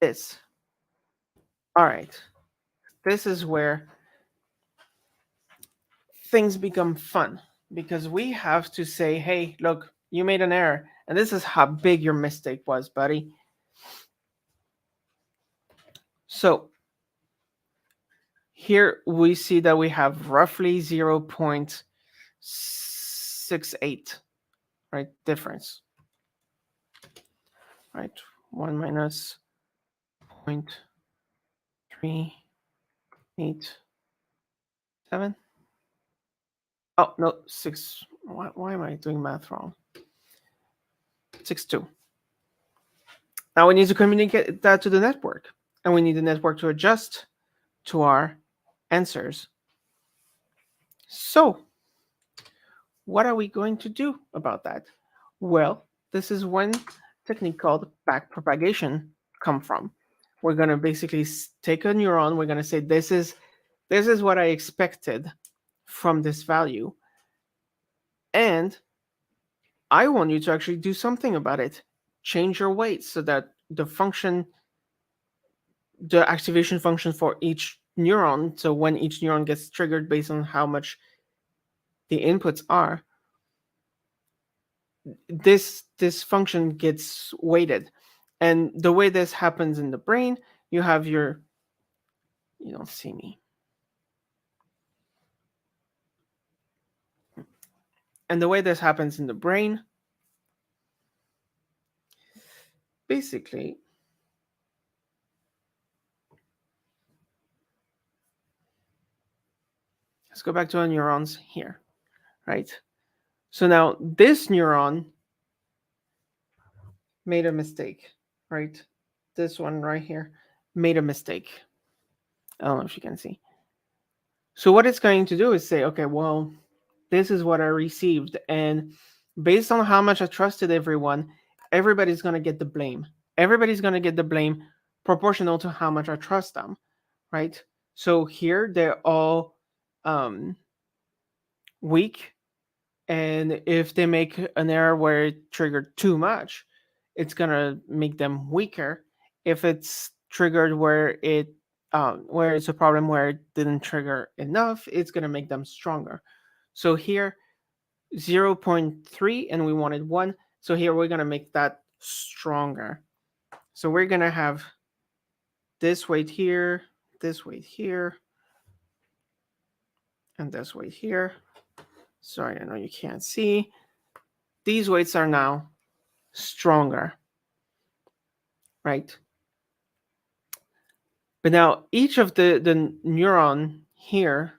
this. All right. This is where things become fun because we have to say, hey, look, you made an error. And this is how big your mistake was, buddy. So here we see that we have roughly 0.68, right? Difference, right? 1 minus 0.387. Oh, no, 6. Why am I doing math wrong? 6.2. Now we need to communicate that to the network, and we need the network to adjust to our answers. So, what are we going to do about that? Well, this is when technique called backpropagation come from. We're going to basically take a neuron, we're going to say this is what I expected from this value, and I want you to actually do something about it. Change your weights so that the activation function for each neuron, so when each neuron gets triggered based on how much the inputs are, this function gets weighted. And the way this happens in the brain, you have your, you don't see me. And the way this happens in the brain, basically, let's go back to our neurons here, right? So now this neuron made a mistake, right? This one right here made a mistake. I don't know if you can see. So what it's going to do is say, okay, well, this is what I received. And based on how much I trusted everyone, everybody's going to get the blame. Everybody's going to get the blame proportional to how much I trust them, right? So here they're all weak. And if they make an error where it triggered too much, it's going to make them weaker. If it's triggered where it's a problem where it didn't trigger enough, it's going to make them stronger. So here 0.3 and we wanted 1. So here we're going to make that stronger. So we're going to have this weight here, and this weight here. Sorry, I know you can't see. These weights are now stronger, right? But now each of the neuron here,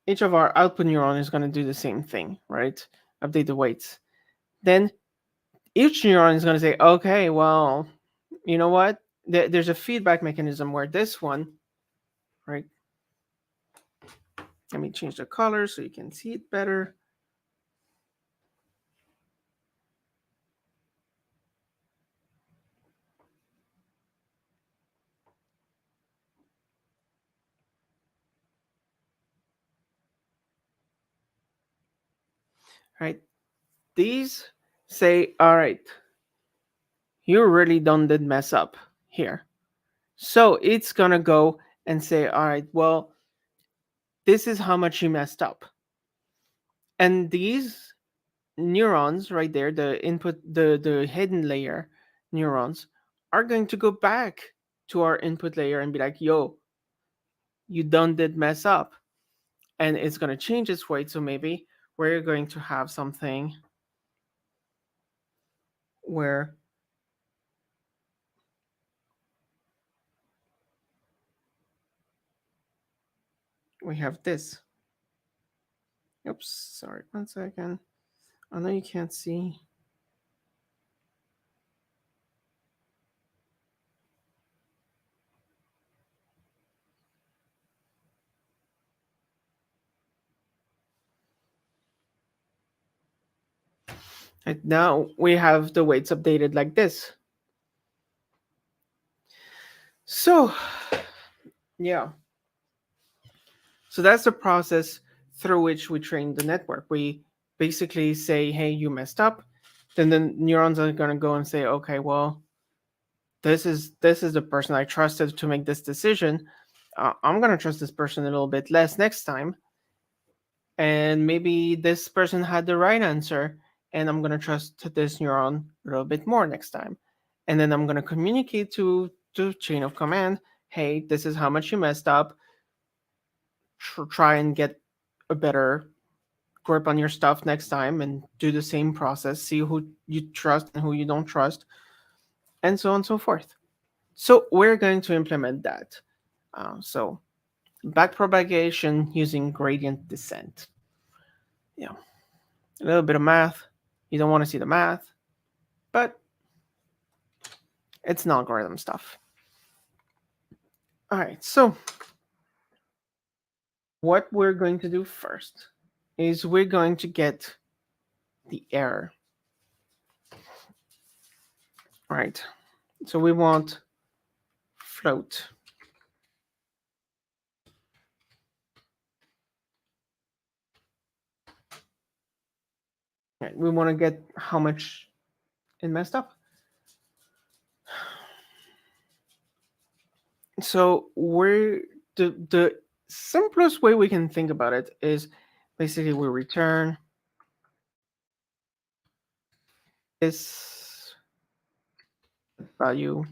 each of our output neuron is going to do the same thing, right? Update the weights. Then each neuron is going to say, okay, well, you know what? There's a feedback mechanism where this one, right? Let me change the color so you can see it better. Right? These say, all right, you really did mess up here. So it's going to go and say, all right, well, this is how much you messed up. And these neurons right there, the input, the hidden layer neurons, are going to go back to our input layer and be like, yo, you did mess up. And it's going to change its weight. So maybe we're going to have something where we have this. Oops, sorry, 1 second. I know you can't see. Right, now we have the weights updated like this. So, yeah. So that's the process through which we train the network. We basically say, hey, you messed up. Then the neurons are going to go and say, okay, well, this is the person I trusted to make this decision. I'm going to trust this person a little bit less next time. And maybe this person had the right answer, and I'm going to trust this neuron a little bit more next time. And then I'm going to communicate to chain of command, hey, this is how much you messed up. Try and get a better grip on your stuff next time and do the same process. See who you trust and who you don't trust, and so on and so forth. So we're going to implement that. So backpropagation using gradient descent. Yeah, a little bit of math. You don't want to see the math, but it's algorithm stuff. All right, so what we're going to do first is we're going to get the error. All right, so we want float. All right, we want to get how much it messed up. So we're the simplest way we can think about it is basically we return this value.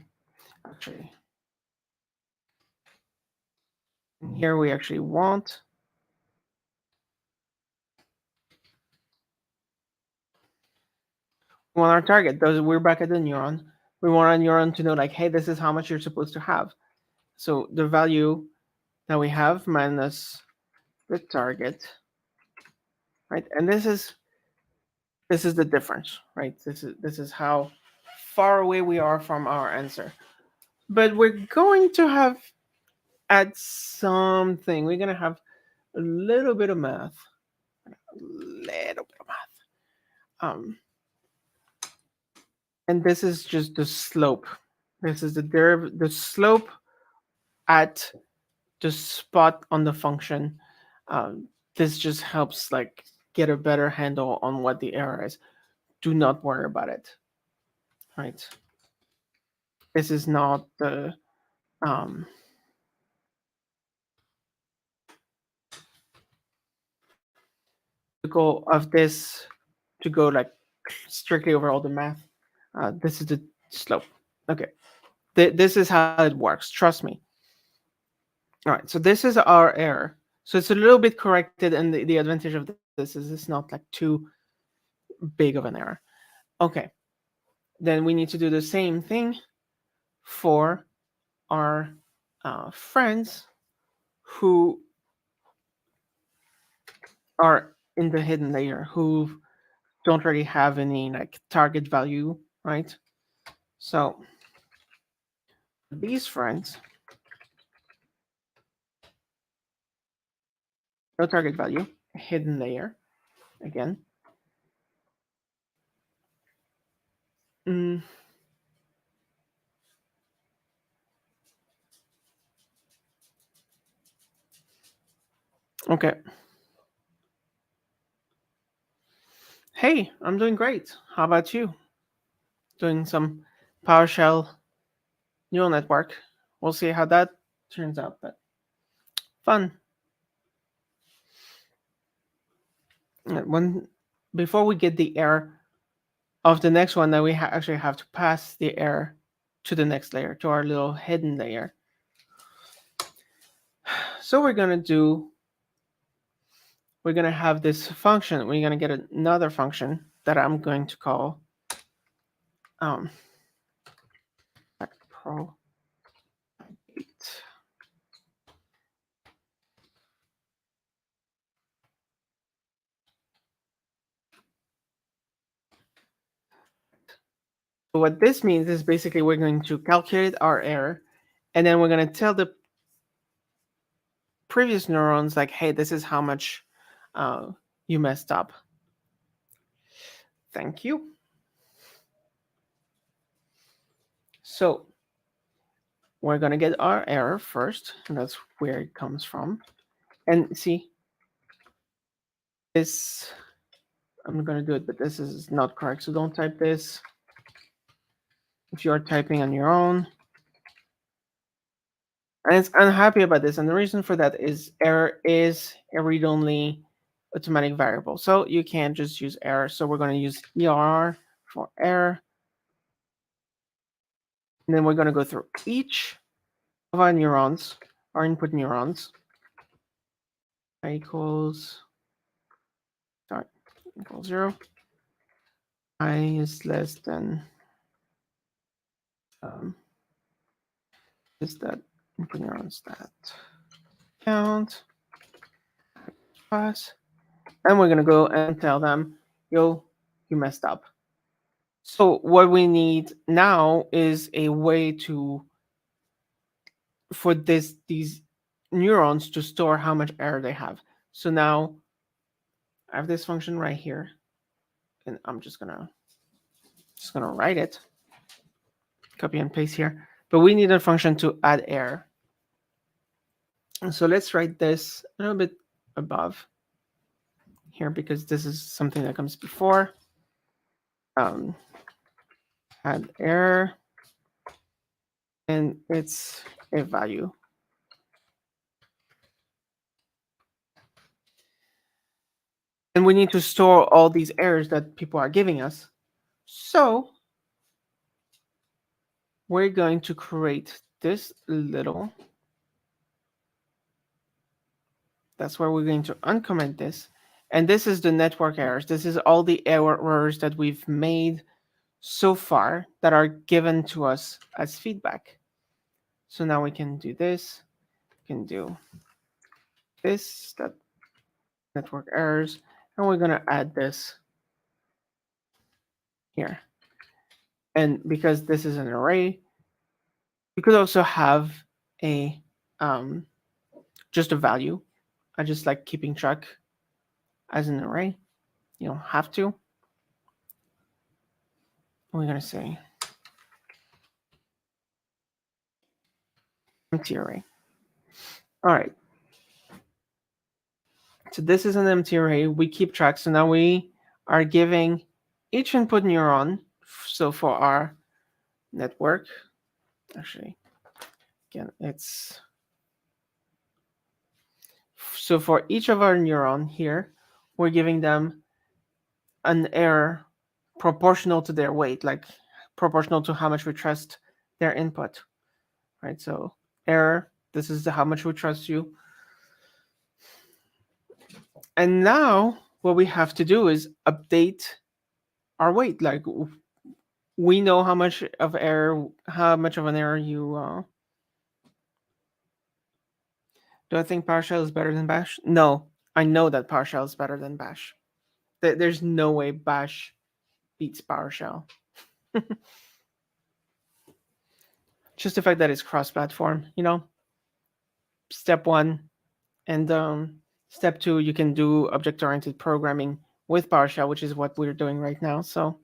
Actually, here we actually want our target. Those we're back at the neuron. We want our neuron to know like, hey, this is how much you're supposed to have. So the value that we have minus the target, right? And this is the difference, right? This is how far away we are from our answer. But we're going to have add something. We're gonna have a little bit of math. A little bit of math. And this is just the slope. This is the slope at the spot on the function. This just helps like get a better handle on what the error is. Do not worry about it. Right. This is not um, the goal of this to go like strictly over all the math. This is the slope. Okay. This is how it works. Trust me. All right. So this is our error. So it's a little bit corrected, and the advantage of this is it's not like too big of an error. Okay. Then we need to do the same thing for our friends who are in the hidden layer, who don't really have any like target value, right? So these friends, no target value, hidden layer again. Mm. Okay. Hey, I'm doing great. How about you? Doing some PowerShell neural network. We'll see how that turns out, but fun. When before we get the error of the next one, then we actually have to pass the error to the next layer, to our little hidden layer. So we're gonna have this function. We're gonna get another function that I'm going to call propagate. So what this means is basically we're going to calculate our error, and then we're going to tell the previous neurons like, hey, this is how much you messed up. Thank you. So we're going to get our error first, and that's where it comes from. And see, this, I'm going to do it, but this is not correct. So don't type this. If you're typing on your own, and it's unhappy about this, and the reason for that is error is a read-only automatic variable, so you can't just use error. So we're going to use ERR for error, and then we're going to go through each of our neurons, our input neurons. I equals, sorry, equals 0. I is less than is that input neurons that count pass, and we're gonna go and tell them, yo, you messed up. So what we need now is a way for these neurons to store how much error they have. So now I have this function right here, and I'm just gonna write it, copy and paste here. But we need a function to add error. And so let's write this a little bit above here, because this is something that comes before. Add error, and it's a value. And we need to store all these errors that people are giving us. So we're going to create this little, that's where we're going to uncomment this. And this is the network errors. This is all the errors that we've made so far that are given to us as feedback. So now we can do this, we can do this, that network errors, and we're going to add this here. And because this is an array, you could also have a just a value. I just like keeping track as an array. You don't have to. We're going to say empty array. All right. So this is an empty array. We keep track. So now we are giving each input neuron. So for our network, actually, again, it's so for each of our neuron here, we're giving them an error proportional to their weight, like proportional to how much we trust their input, right? So error, this is how much we trust you. And now what we have to do is update our weight. Like we know how much of an error you. Do I think PowerShell is better than Bash? No, I know that PowerShell is better than Bash. There's no way Bash beats PowerShell. Just the fact that it's cross-platform, Step one, and step two, you can do object-oriented programming with PowerShell, which is what we're doing right now. So,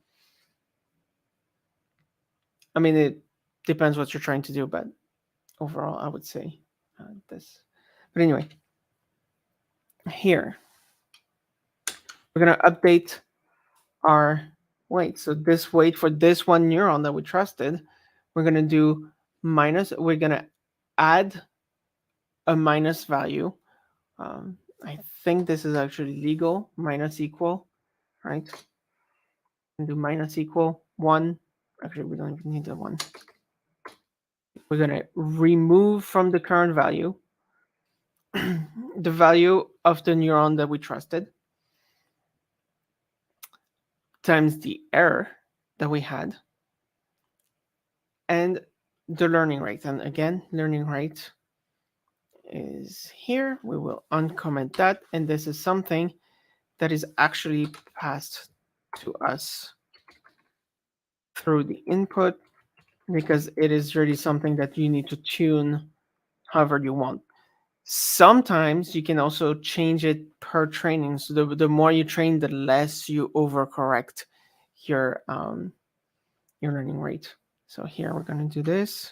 I mean, it depends what you're trying to do, but overall, I would say this. But anyway, here, we're going to update our weight. So this weight for this one neuron that we trusted, we're going to do minus, we're going to add a minus value. I think this is actually legal, minus equal, right? And do minus equal 1. Actually, we don't even need the 1. We're going to remove from the current value the value of the neuron that we trusted times the error that we had and the learning rate. And again, learning rate is here. We will uncomment that. And this is something that is actually passed to us through the input, because it is really something that you need to tune however you want. Sometimes you can also change it per training. So the more you train, the less you overcorrect. your learning rate. So here we're going to do this.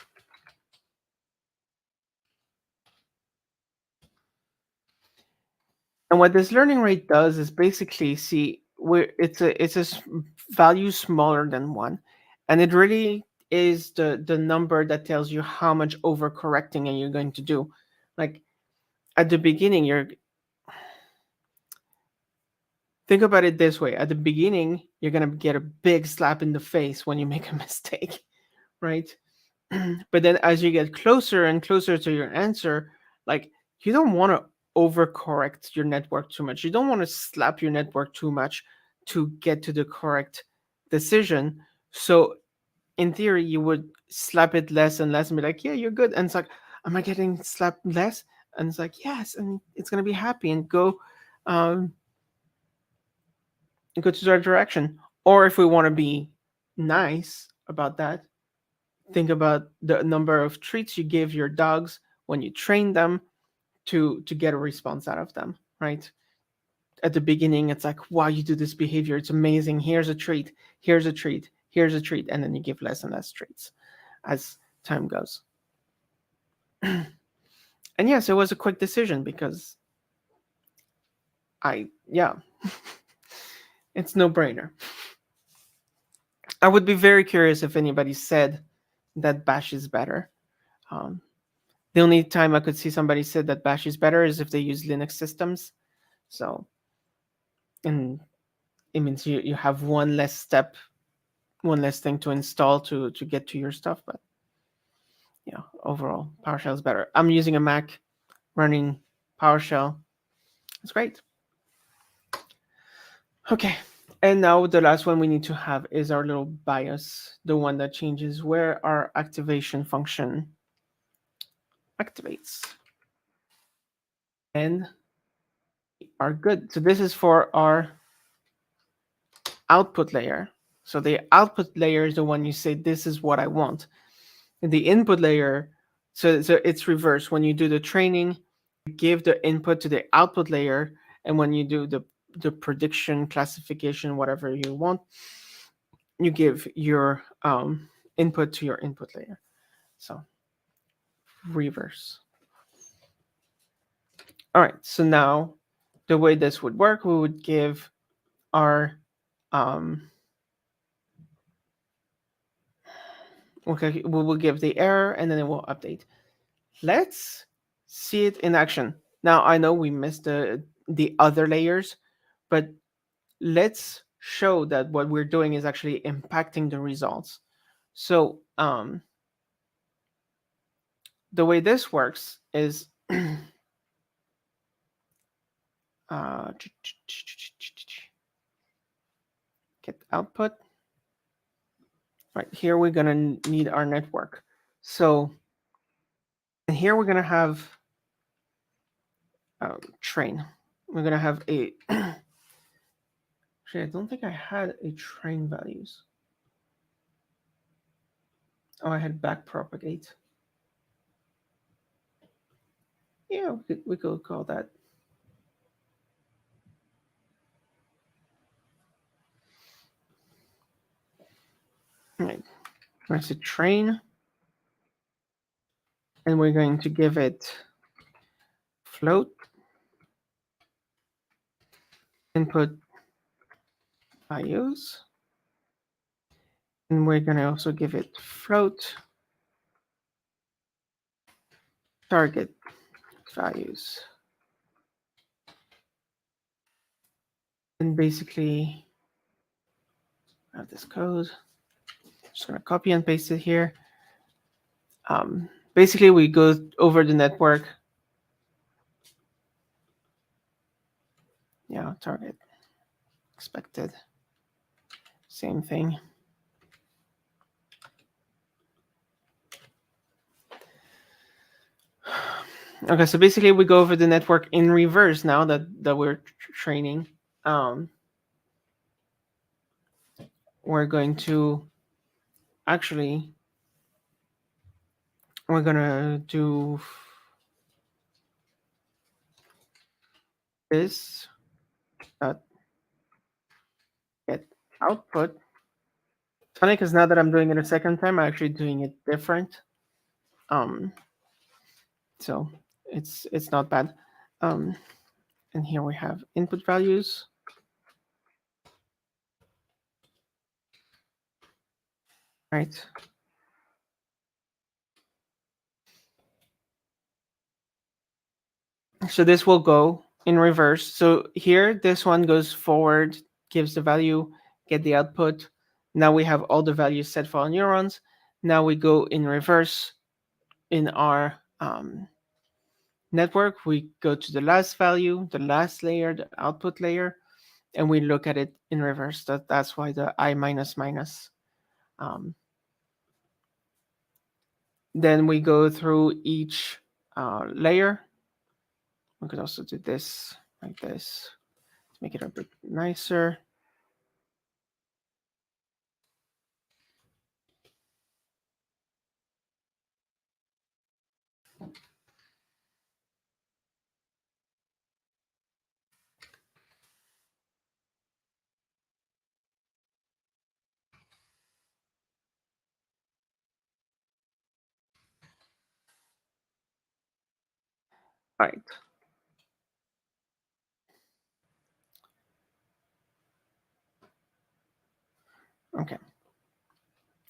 And what this learning rate does is basically see where it's a value smaller than 1, and it really is the number that tells you how much overcorrecting are you going to do. Like at the beginning, think about it this way: at the beginning, you're gonna get a big slap in the face when you make a mistake, right? But then as you get closer and closer to your answer, like you don't want to overcorrect your network too much. You don't want to slap your network too much to get to the correct decision. So in theory, you would slap it less and less and be like, yeah, you're good. And it's like, am I getting slapped less? And it's like, yes, and it's gonna be happy and um go to that direction. Or if we want to be nice about that, think about the number of treats you give your dogs when you train them to get a response out of them, right? At the beginning, it's like, wow, you do this behavior, it's amazing. Here's a treat, here's a treat, here's a treat, and then you give less and less treats as time goes. And yes, it was a quick decision because yeah, it's no brainer. I would be very curious if anybody said that Bash is better. Um, the only time I could see somebody said that Bash is better is if they use Linux systems. So, and it means you have one less step, one less thing to install to get to your stuff. But yeah, overall, PowerShell is better. I'm using a Mac running PowerShell. It's great. Okay, and now the last one we need to have is our little BIOS, the one that changes where our activation function activates. And are good. So this is for our output layer. So the output layer is the one you say, this is what I want. And the input layer, so it's reverse. When you do the training, you give the input to the output layer. And when you do the prediction, classification, whatever you want, you give your input to your input layer. So reverse. All right, so now the way this would work, we would give our okay, we will give the error and then it will update. Let's see it in action. Now I know we missed the other layers, but let's show that what we're doing is actually impacting the results. So the way this works is get output. Right here, we're gonna need our network. So here we're gonna have train. We're gonna have a. Actually, I don't think I had a train values. Oh, I had backpropagate. Yeah, we could call that. All right, there's a train, and we're going to give it float input values, and we're going to also give it float target values. And basically, I have this code. Just going to copy and paste it here. Basically, we go over the network. Yeah, target expected. Same thing. Okay, so basically we go over the network in reverse now that we're training. We're going to actually, we're gonna do this get output funny because now that I'm doing it a second time, I'm actually doing it different. So it's not bad. And here we have input values. Right. So this will go in reverse. So here, this one goes forward, gives the value, get the output. Now we have all the values set for our neurons. Now we go in reverse in our network. We go to the last value, the last layer, the output layer, and we look at it in reverse. That's why the I minus minus. Then we go through each layer. We could also do this like this to make it a bit nicer. All right. Okay.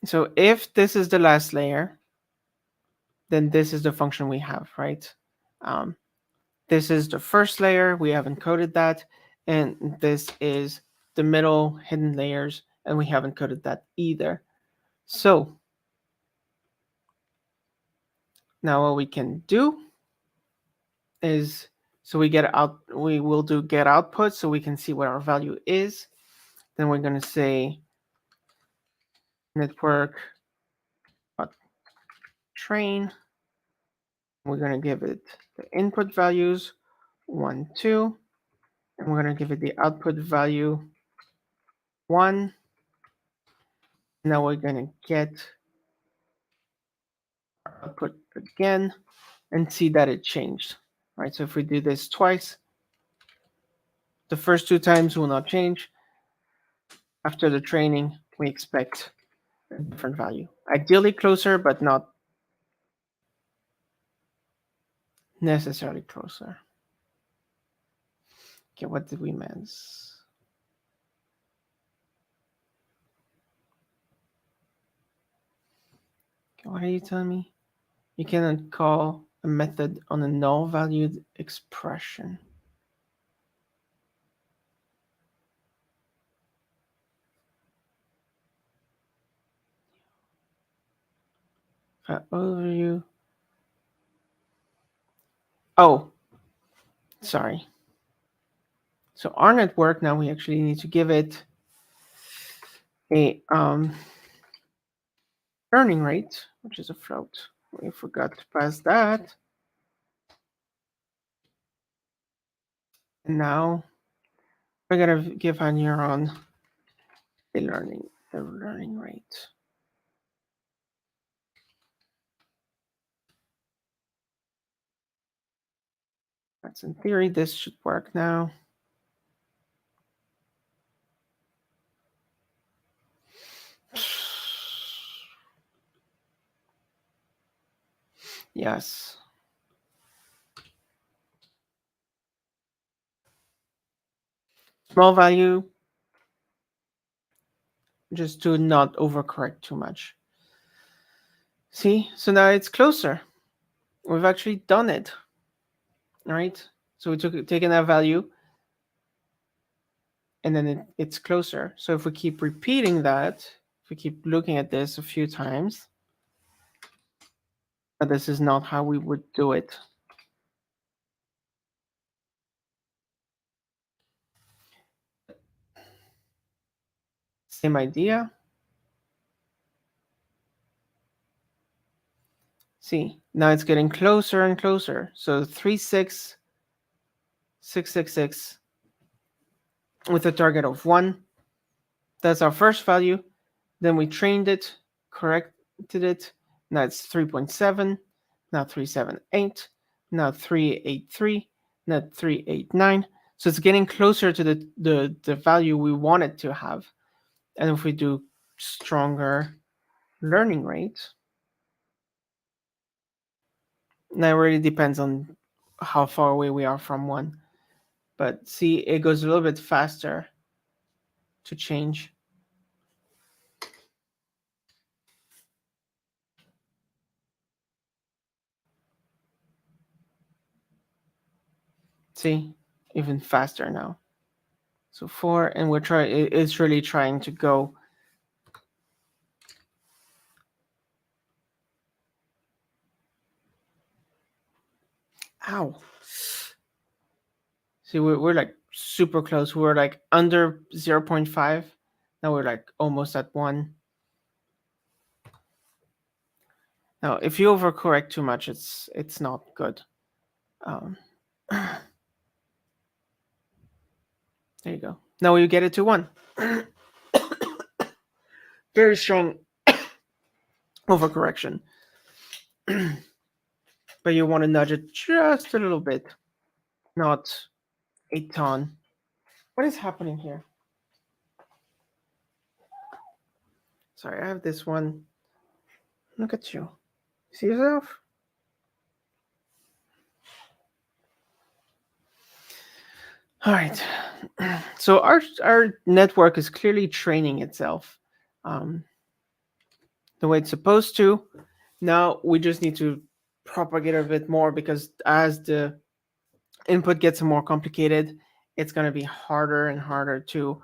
So if this is the last layer, then this is the function we have, right? This is the first layer. We haven't coded that. And this is the middle hidden layers, and we haven't coded that either. So now what we can do is, so we will do get output so we can see what our value is. Then we're going to say network train. We're going to give it the input values 1, 2, and we're going to give it the output value 1. Now we're going to get our output again and see that it changed, right? So if we do this twice, the first 2 times will not change. After the training, we expect a different value. Ideally closer, but not necessarily closer. Okay, what did we miss? Okay, what are you telling me? You cannot call a method on a null valued expression. Overview. Oh, sorry. So our network, now we actually need to give it a learning rate, which is a float. We forgot to pass that. And now we're going to give our neuron the learning rate. That's in theory. This should work now. Yes. Small value, just to not overcorrect too much. See, so now it's closer. We've actually done it. All right. So we taken that value, and then it's closer. So if we keep repeating that, if we keep looking at this a few times, but this is not how we would do it. Same idea. See, now it's getting closer and closer. So 36666 with a target of 1. That's our first value. Then we trained it, corrected it. Now it's 3.7. Now 378. Now 383. Now 389. So it's getting closer to the value we want it to have. And if we do stronger learning rate. Now it really depends on how far away we are from one. But see, it goes a little bit faster to change. See, even faster now. So 4, and it's really trying to go. Ow. See, we're like super close. We're like under 0.5. Now we're like almost at 1. Now, if you overcorrect too much, it's not good. There you go. Now you get it to 1. Very strong overcorrection. But you want to nudge it just a little bit, not a ton. What is happening here? Sorry, I have this one. Look at you. See yourself? All right. So our network is clearly training itself the way it's supposed to. Now we just need to propagate a bit more, because as the input gets more complicated, it's going to be harder and harder to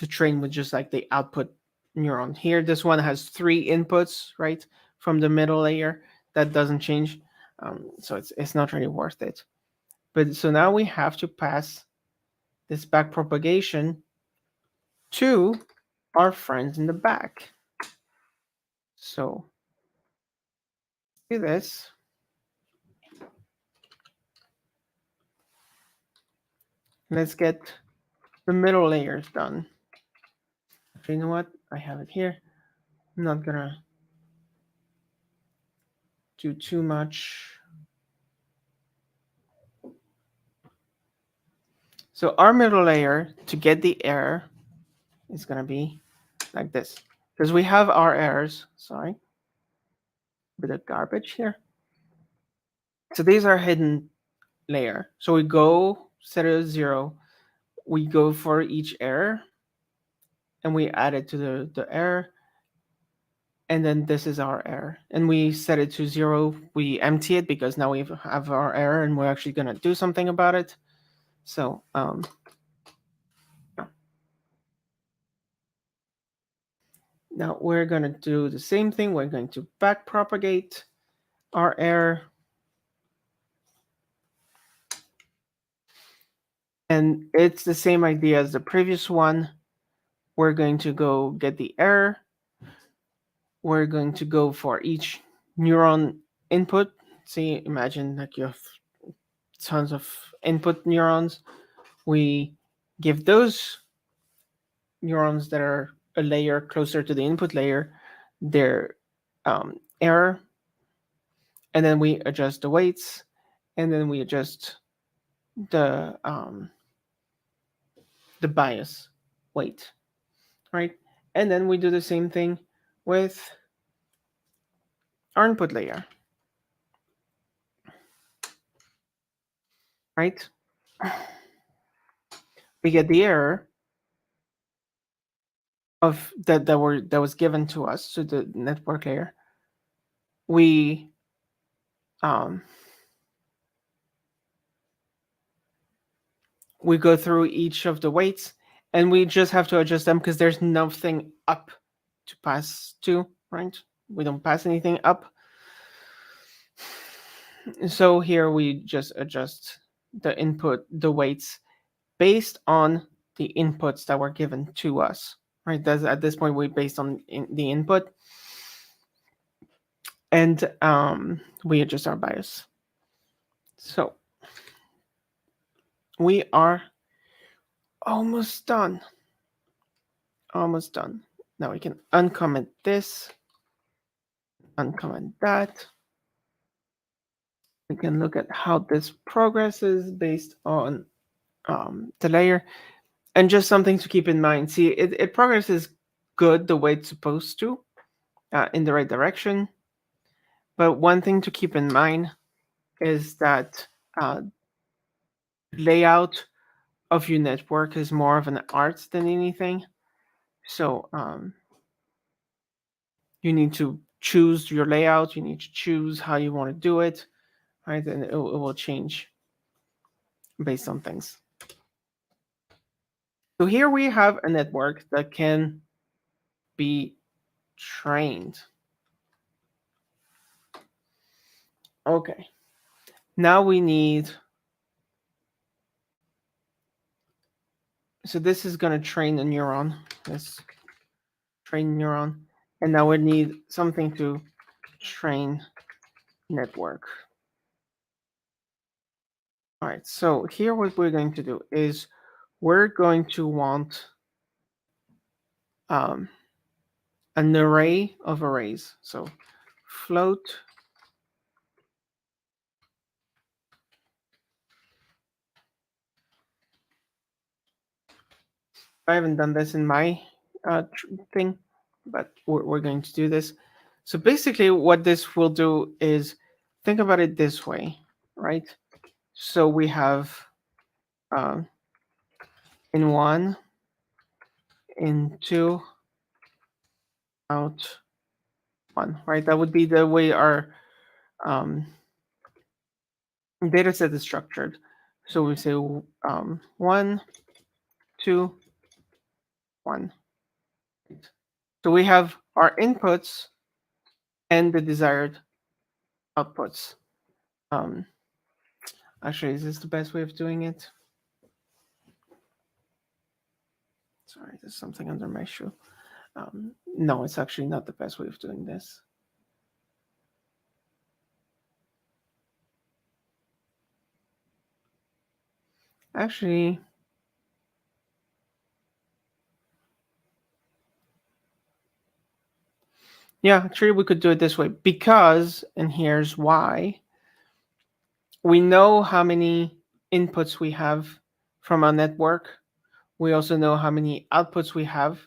train with just like the output neuron. Here, this one has 3 inputs, right, from the middle layer. That doesn't change, so it's not really worth it. But so now we have to pass this back propagation to our friends in the back. So do this. Let's get the middle layers done. Actually, you know what? I have it here. I'm not gonna do too much. So our middle layer, to get the error, is gonna be like this. Because we have our errors. Sorry. A bit of garbage here. So these are hidden layer. So we go set it as 0. We go for each error, and we add it to the error. And then this is our error. And we set it to 0. We empty it because now we have our error and we're actually going to do something about it. So now we're going to do the same thing. We're going to back propagate our error. And it's the same idea as the previous one. We're going to go get the error. We're going to go for each neuron input. See, imagine like you have tons of input neurons. We give those neurons that are a layer closer to the input layer their error, and then we adjust the weights, and then we adjust the bias weight, right? And then we do the same thing with our input layer, right? We get the error of that was given to us to the network layer. We we go through each of the weights, and we just have to adjust them because there's nothing up to pass to, right? We don't pass anything up. So here we just adjust the input, the weights, based on the inputs that were given to us, right? That's, at this point, we based on the input, and we adjust our bias. So we are almost done. Almost done. Now we can uncomment this, uncomment that. We can look at how this progresses based on the layer. And just something to keep in mind. See, it progresses good the way it's supposed to, in the right direction. But one thing to keep in mind is that layout of your network is more of an art than anything. So you need to choose your layout. You need to choose how you want to do it, right? And it will change based on things. So here we have a network that can be trained. Okay. Now we need, so this is going to train a neuron. Let's train neuron. And now we need something to train network. All right, so here what we're going to do is we're going to want an array of arrays. So float I haven't done this in my thing, but we're going to do this. So basically what this will do is think about it this way, right? So we have in one, in two, out one, right? That would be the way our data set is structured. So we say 1, 2, 1. So we have our inputs and the desired outputs. Actually, is this the best way of doing it? Sorry, there's something under my shoe. No, it's actually not the best way of doing this. Actually, yeah, actually we could do it this way because, and here's why, we know how many inputs we have from our network. We also know how many outputs we have.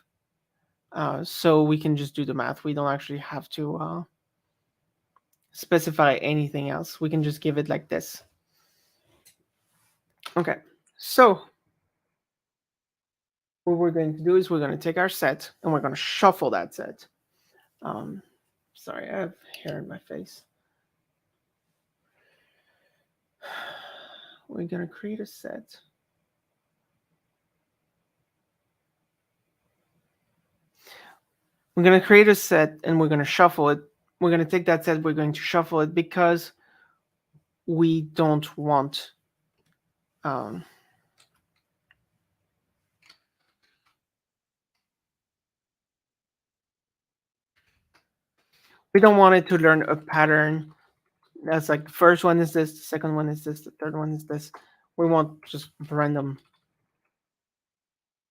So we can just do the math. We don't actually have to specify anything else. We can just give it like this. Okay, so what we're going to do is we're going to take our set and we're going to shuffle that set. Sorry, I have hair in my face. We're going to create a set. We're going to create a set and we're going to shuffle it. We're going to take that set, we're going to shuffle it because we don't want we don't want it to learn a pattern that's like the first one is this, the second one is this, the third one is this. We want just random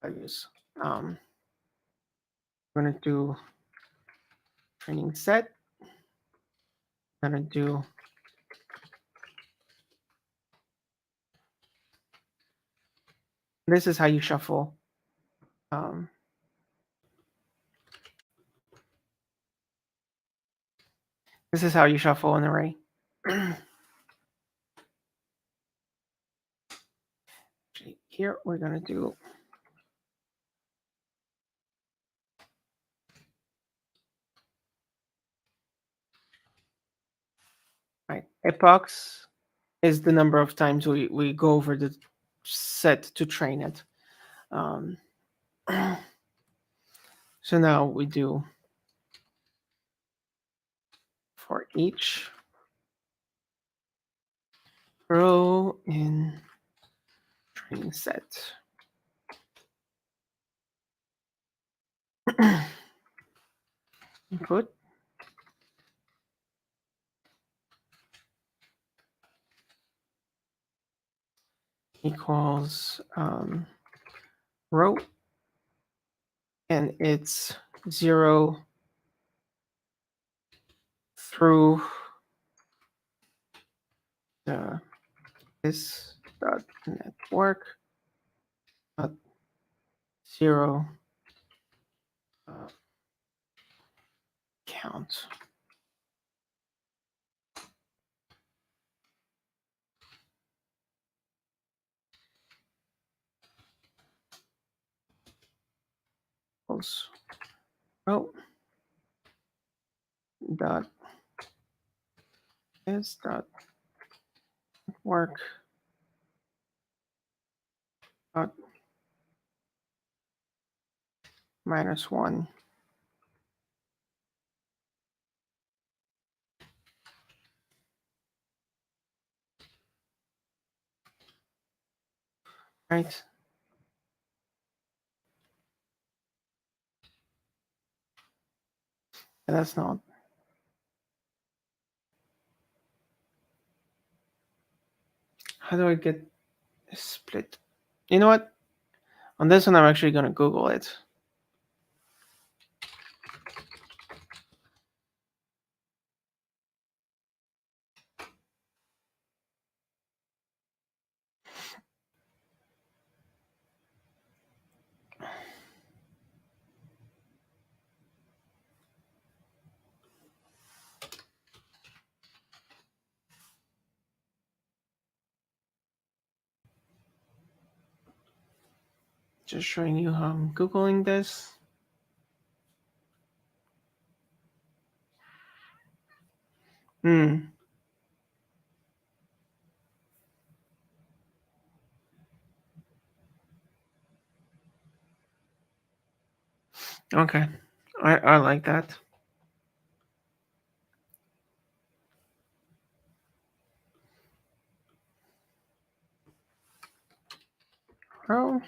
values. We're going to do training set. I'm going to do this is how you shuffle. This is how you shuffle an array. Here we're going to do right. Epochs is the number of times we go over the set to train it. So now we do for each row in training set. Input equals row, and it's 0 through the this dot network dot 0 count. Row dot is dot work dot -1. Right? And that's not. How do I get a split? You know what? On this one, I'm actually going to Google it. Just showing you how I'm Googling this. Okay. I like that. Oh.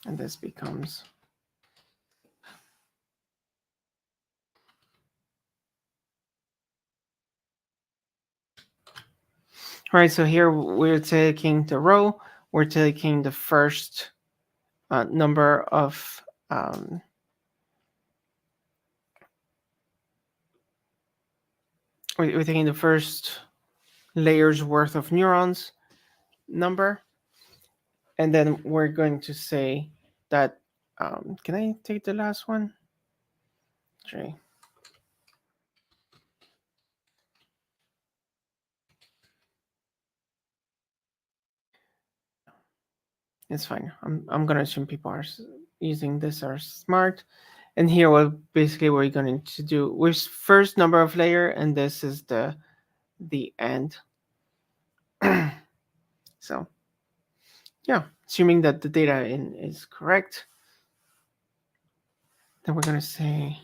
And this becomes all right. So here we're taking the row. We're taking the first number of we're taking the first layer's worth of neurons number, and then we're going to say that. Can I take the last one? Okay. It's fine. I'm gonna assume people are using this are smart. And here, what basically we're going to do with first number of layer, and this is the end. So, yeah, assuming that the data in is correct, then we're gonna say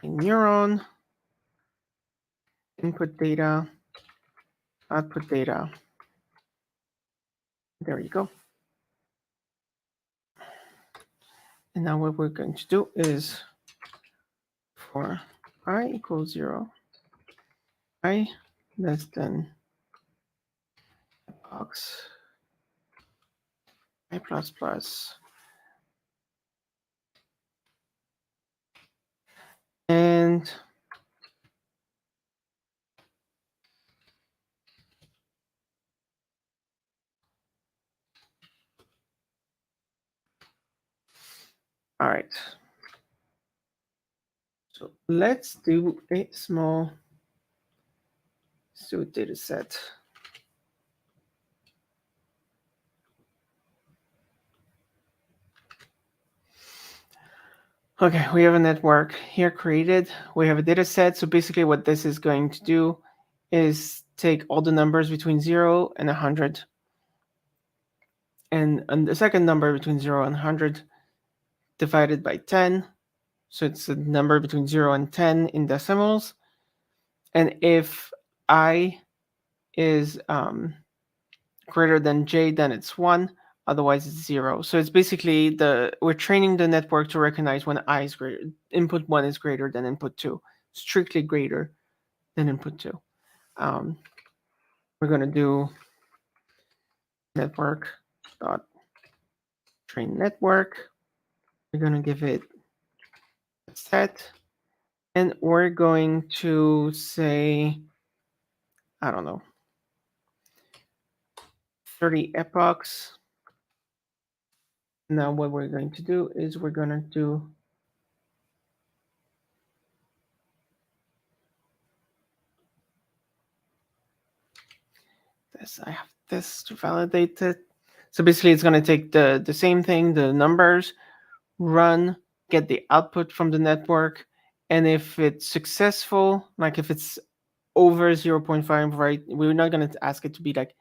neuron input data, output data. There you go. And now what we're going to do is for I equals 0, I less than box I plus plus, and all right. So let's do a small data set. Okay, we have a network here created. We have a data set. So basically what this is going to do is take all the numbers between 0 and 100. And the second number between 0 and 100 divided by 10. So it's a number between 0 and 10 in decimals. And if I is greater than j, then it's 1. Otherwise, it's 0. So it's basically we're training the network to recognize when I is greater, input 1 is greater than input 2, strictly greater than input 2. We're going to do network dot train network. We're going to give it a set, and we're going to say, I don't know, 30 epochs. Now what we're going to do is we're going to do this. I have this to validate it. So basically it's going to take the same thing, the numbers, run, get the output from the network, and if it's successful, like if it's over 0.5, right, we're not going to ask it to be like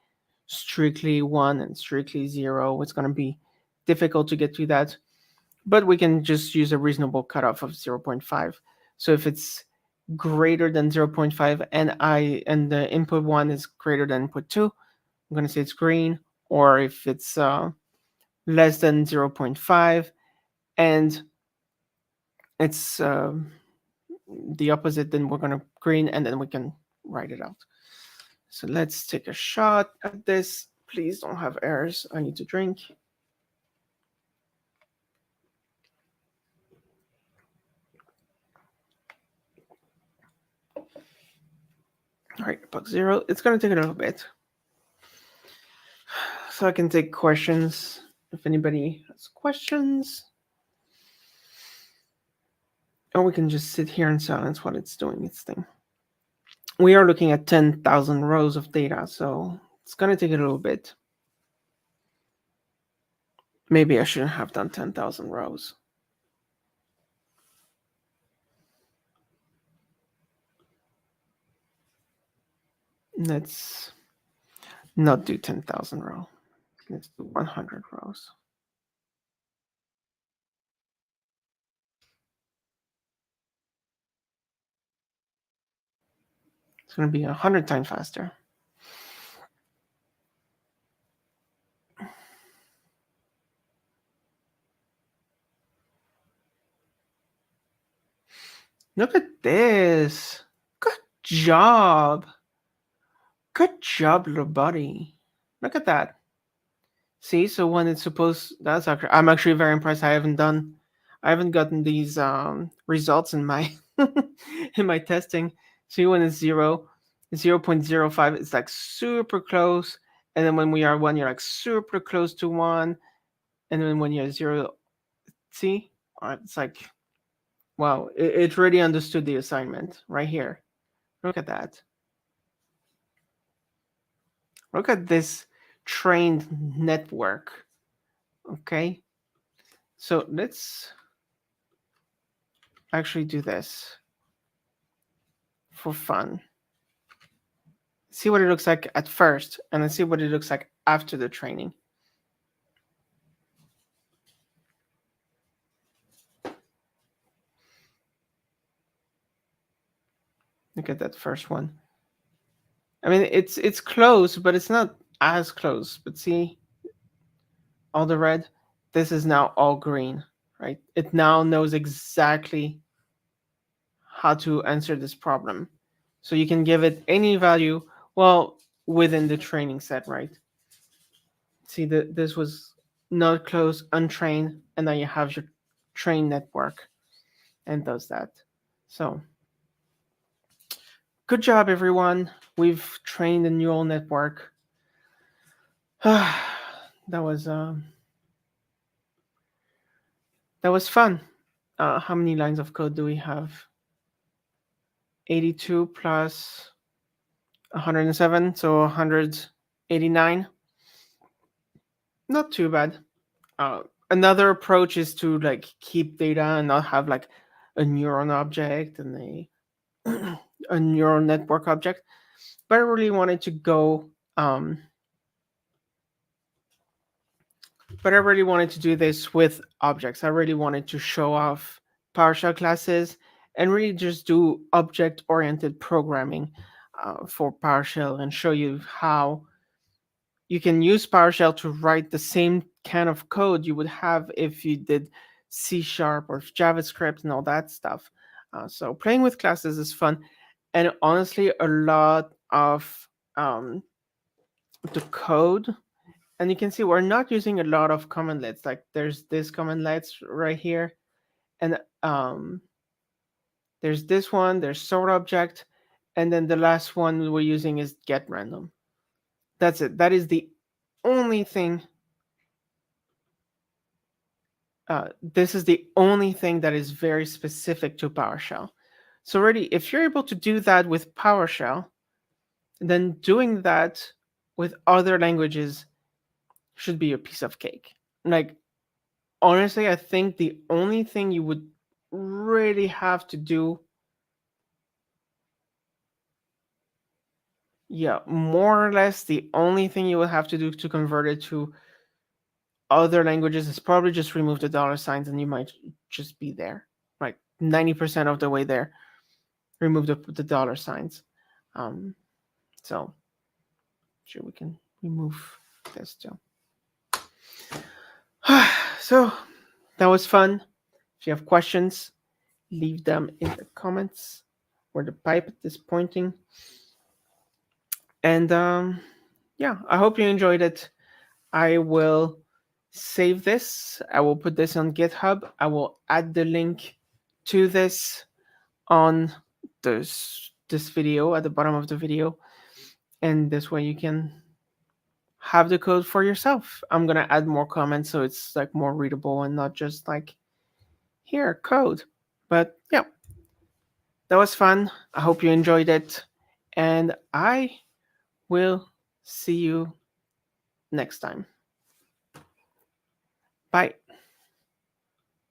strictly 1 and strictly 0. It's going to be difficult to get to that, but we can just use a reasonable cutoff of 0.5. So if it's greater than 0.5 and the input 1 is greater than input 2, I'm going to say it's green. Or if it's less than 0.5 and it's the opposite, then we're going to green, and then we can write it out. So let's take a shot at this. Please don't have errors. I need to drink. All right, epoch 0. It's going to take a little bit. So I can take questions if anybody has questions. Or we can just sit here in silence while it's doing its thing. We are looking at 10,000 rows of data, so it's going to take a little bit. Maybe I shouldn't have done 10,000 rows. Let's not do 10,000 rows. Let's do 100 rows. It's going to be 100 times faster. Look at this. Good job. Good job, little buddy. Look at that. See, so when it's supposed, I'm actually very impressed. I haven't gotten these results in my in my testing. See, when it's 0.05, it's like super close, and then when we are 1, you're like super close to 1, and then when you're 0, see, it's like, wow, it really understood the assignment right here. Look at that. Look at this trained network. Okay, so let's actually do this for fun. See what it looks like at first, and then see what it looks like after the training. Look at that first one. I mean, it's close, but it's not as close. But see, all the red, this is now all green, right? It now knows exactly how to answer this problem. So you can give it any value, well, within the training set, right? See, this was not close, untrained, and now you have your trained network and does that. So good job, everyone. We've trained a neural network. That was fun. How many lines of code do we have? 82 plus 107, so 189. Not too bad. Another approach is to like keep data and not have like a neuron object and a neural network object. But I really wanted to go but I really wanted to do this with objects. I really wanted to show off PowerShell classes and really just do object-oriented programming for PowerShell and show you how you can use PowerShell to write the same kind of code you would have if you did C# or JavaScript and all that stuff. So playing with classes is fun, and honestly, a lot of the code, and you can see we're not using a lot of commandlets. Like there's this commandlets right here, and there's this one, there's sort object, and then the last one we're using is get random. That's it. That is the only thing. This is the only thing that is very specific to PowerShell. So already, if you're able to do that with PowerShell, then doing that with other languages should be a piece of cake. Like, honestly, I think the only thing you would really have to do, yeah, more or less the only thing you would have to do to convert it to other languages is probably just remove the dollar signs and you might just be there. Like 90% of the way there. Remove the dollar signs. So sure we can remove this too. So that was fun. If you have questions, leave them in the comments where the pipe is pointing. And yeah, I hope you enjoyed it. I will save this. I will put this on GitHub. I will add the link to this on this video at the bottom of the video, and this way you can have the code for yourself. I'm gonna add more comments so it's like more readable and not just like here code. But yeah, that was fun. I hope you enjoyed it, and I will see you next time. Bye.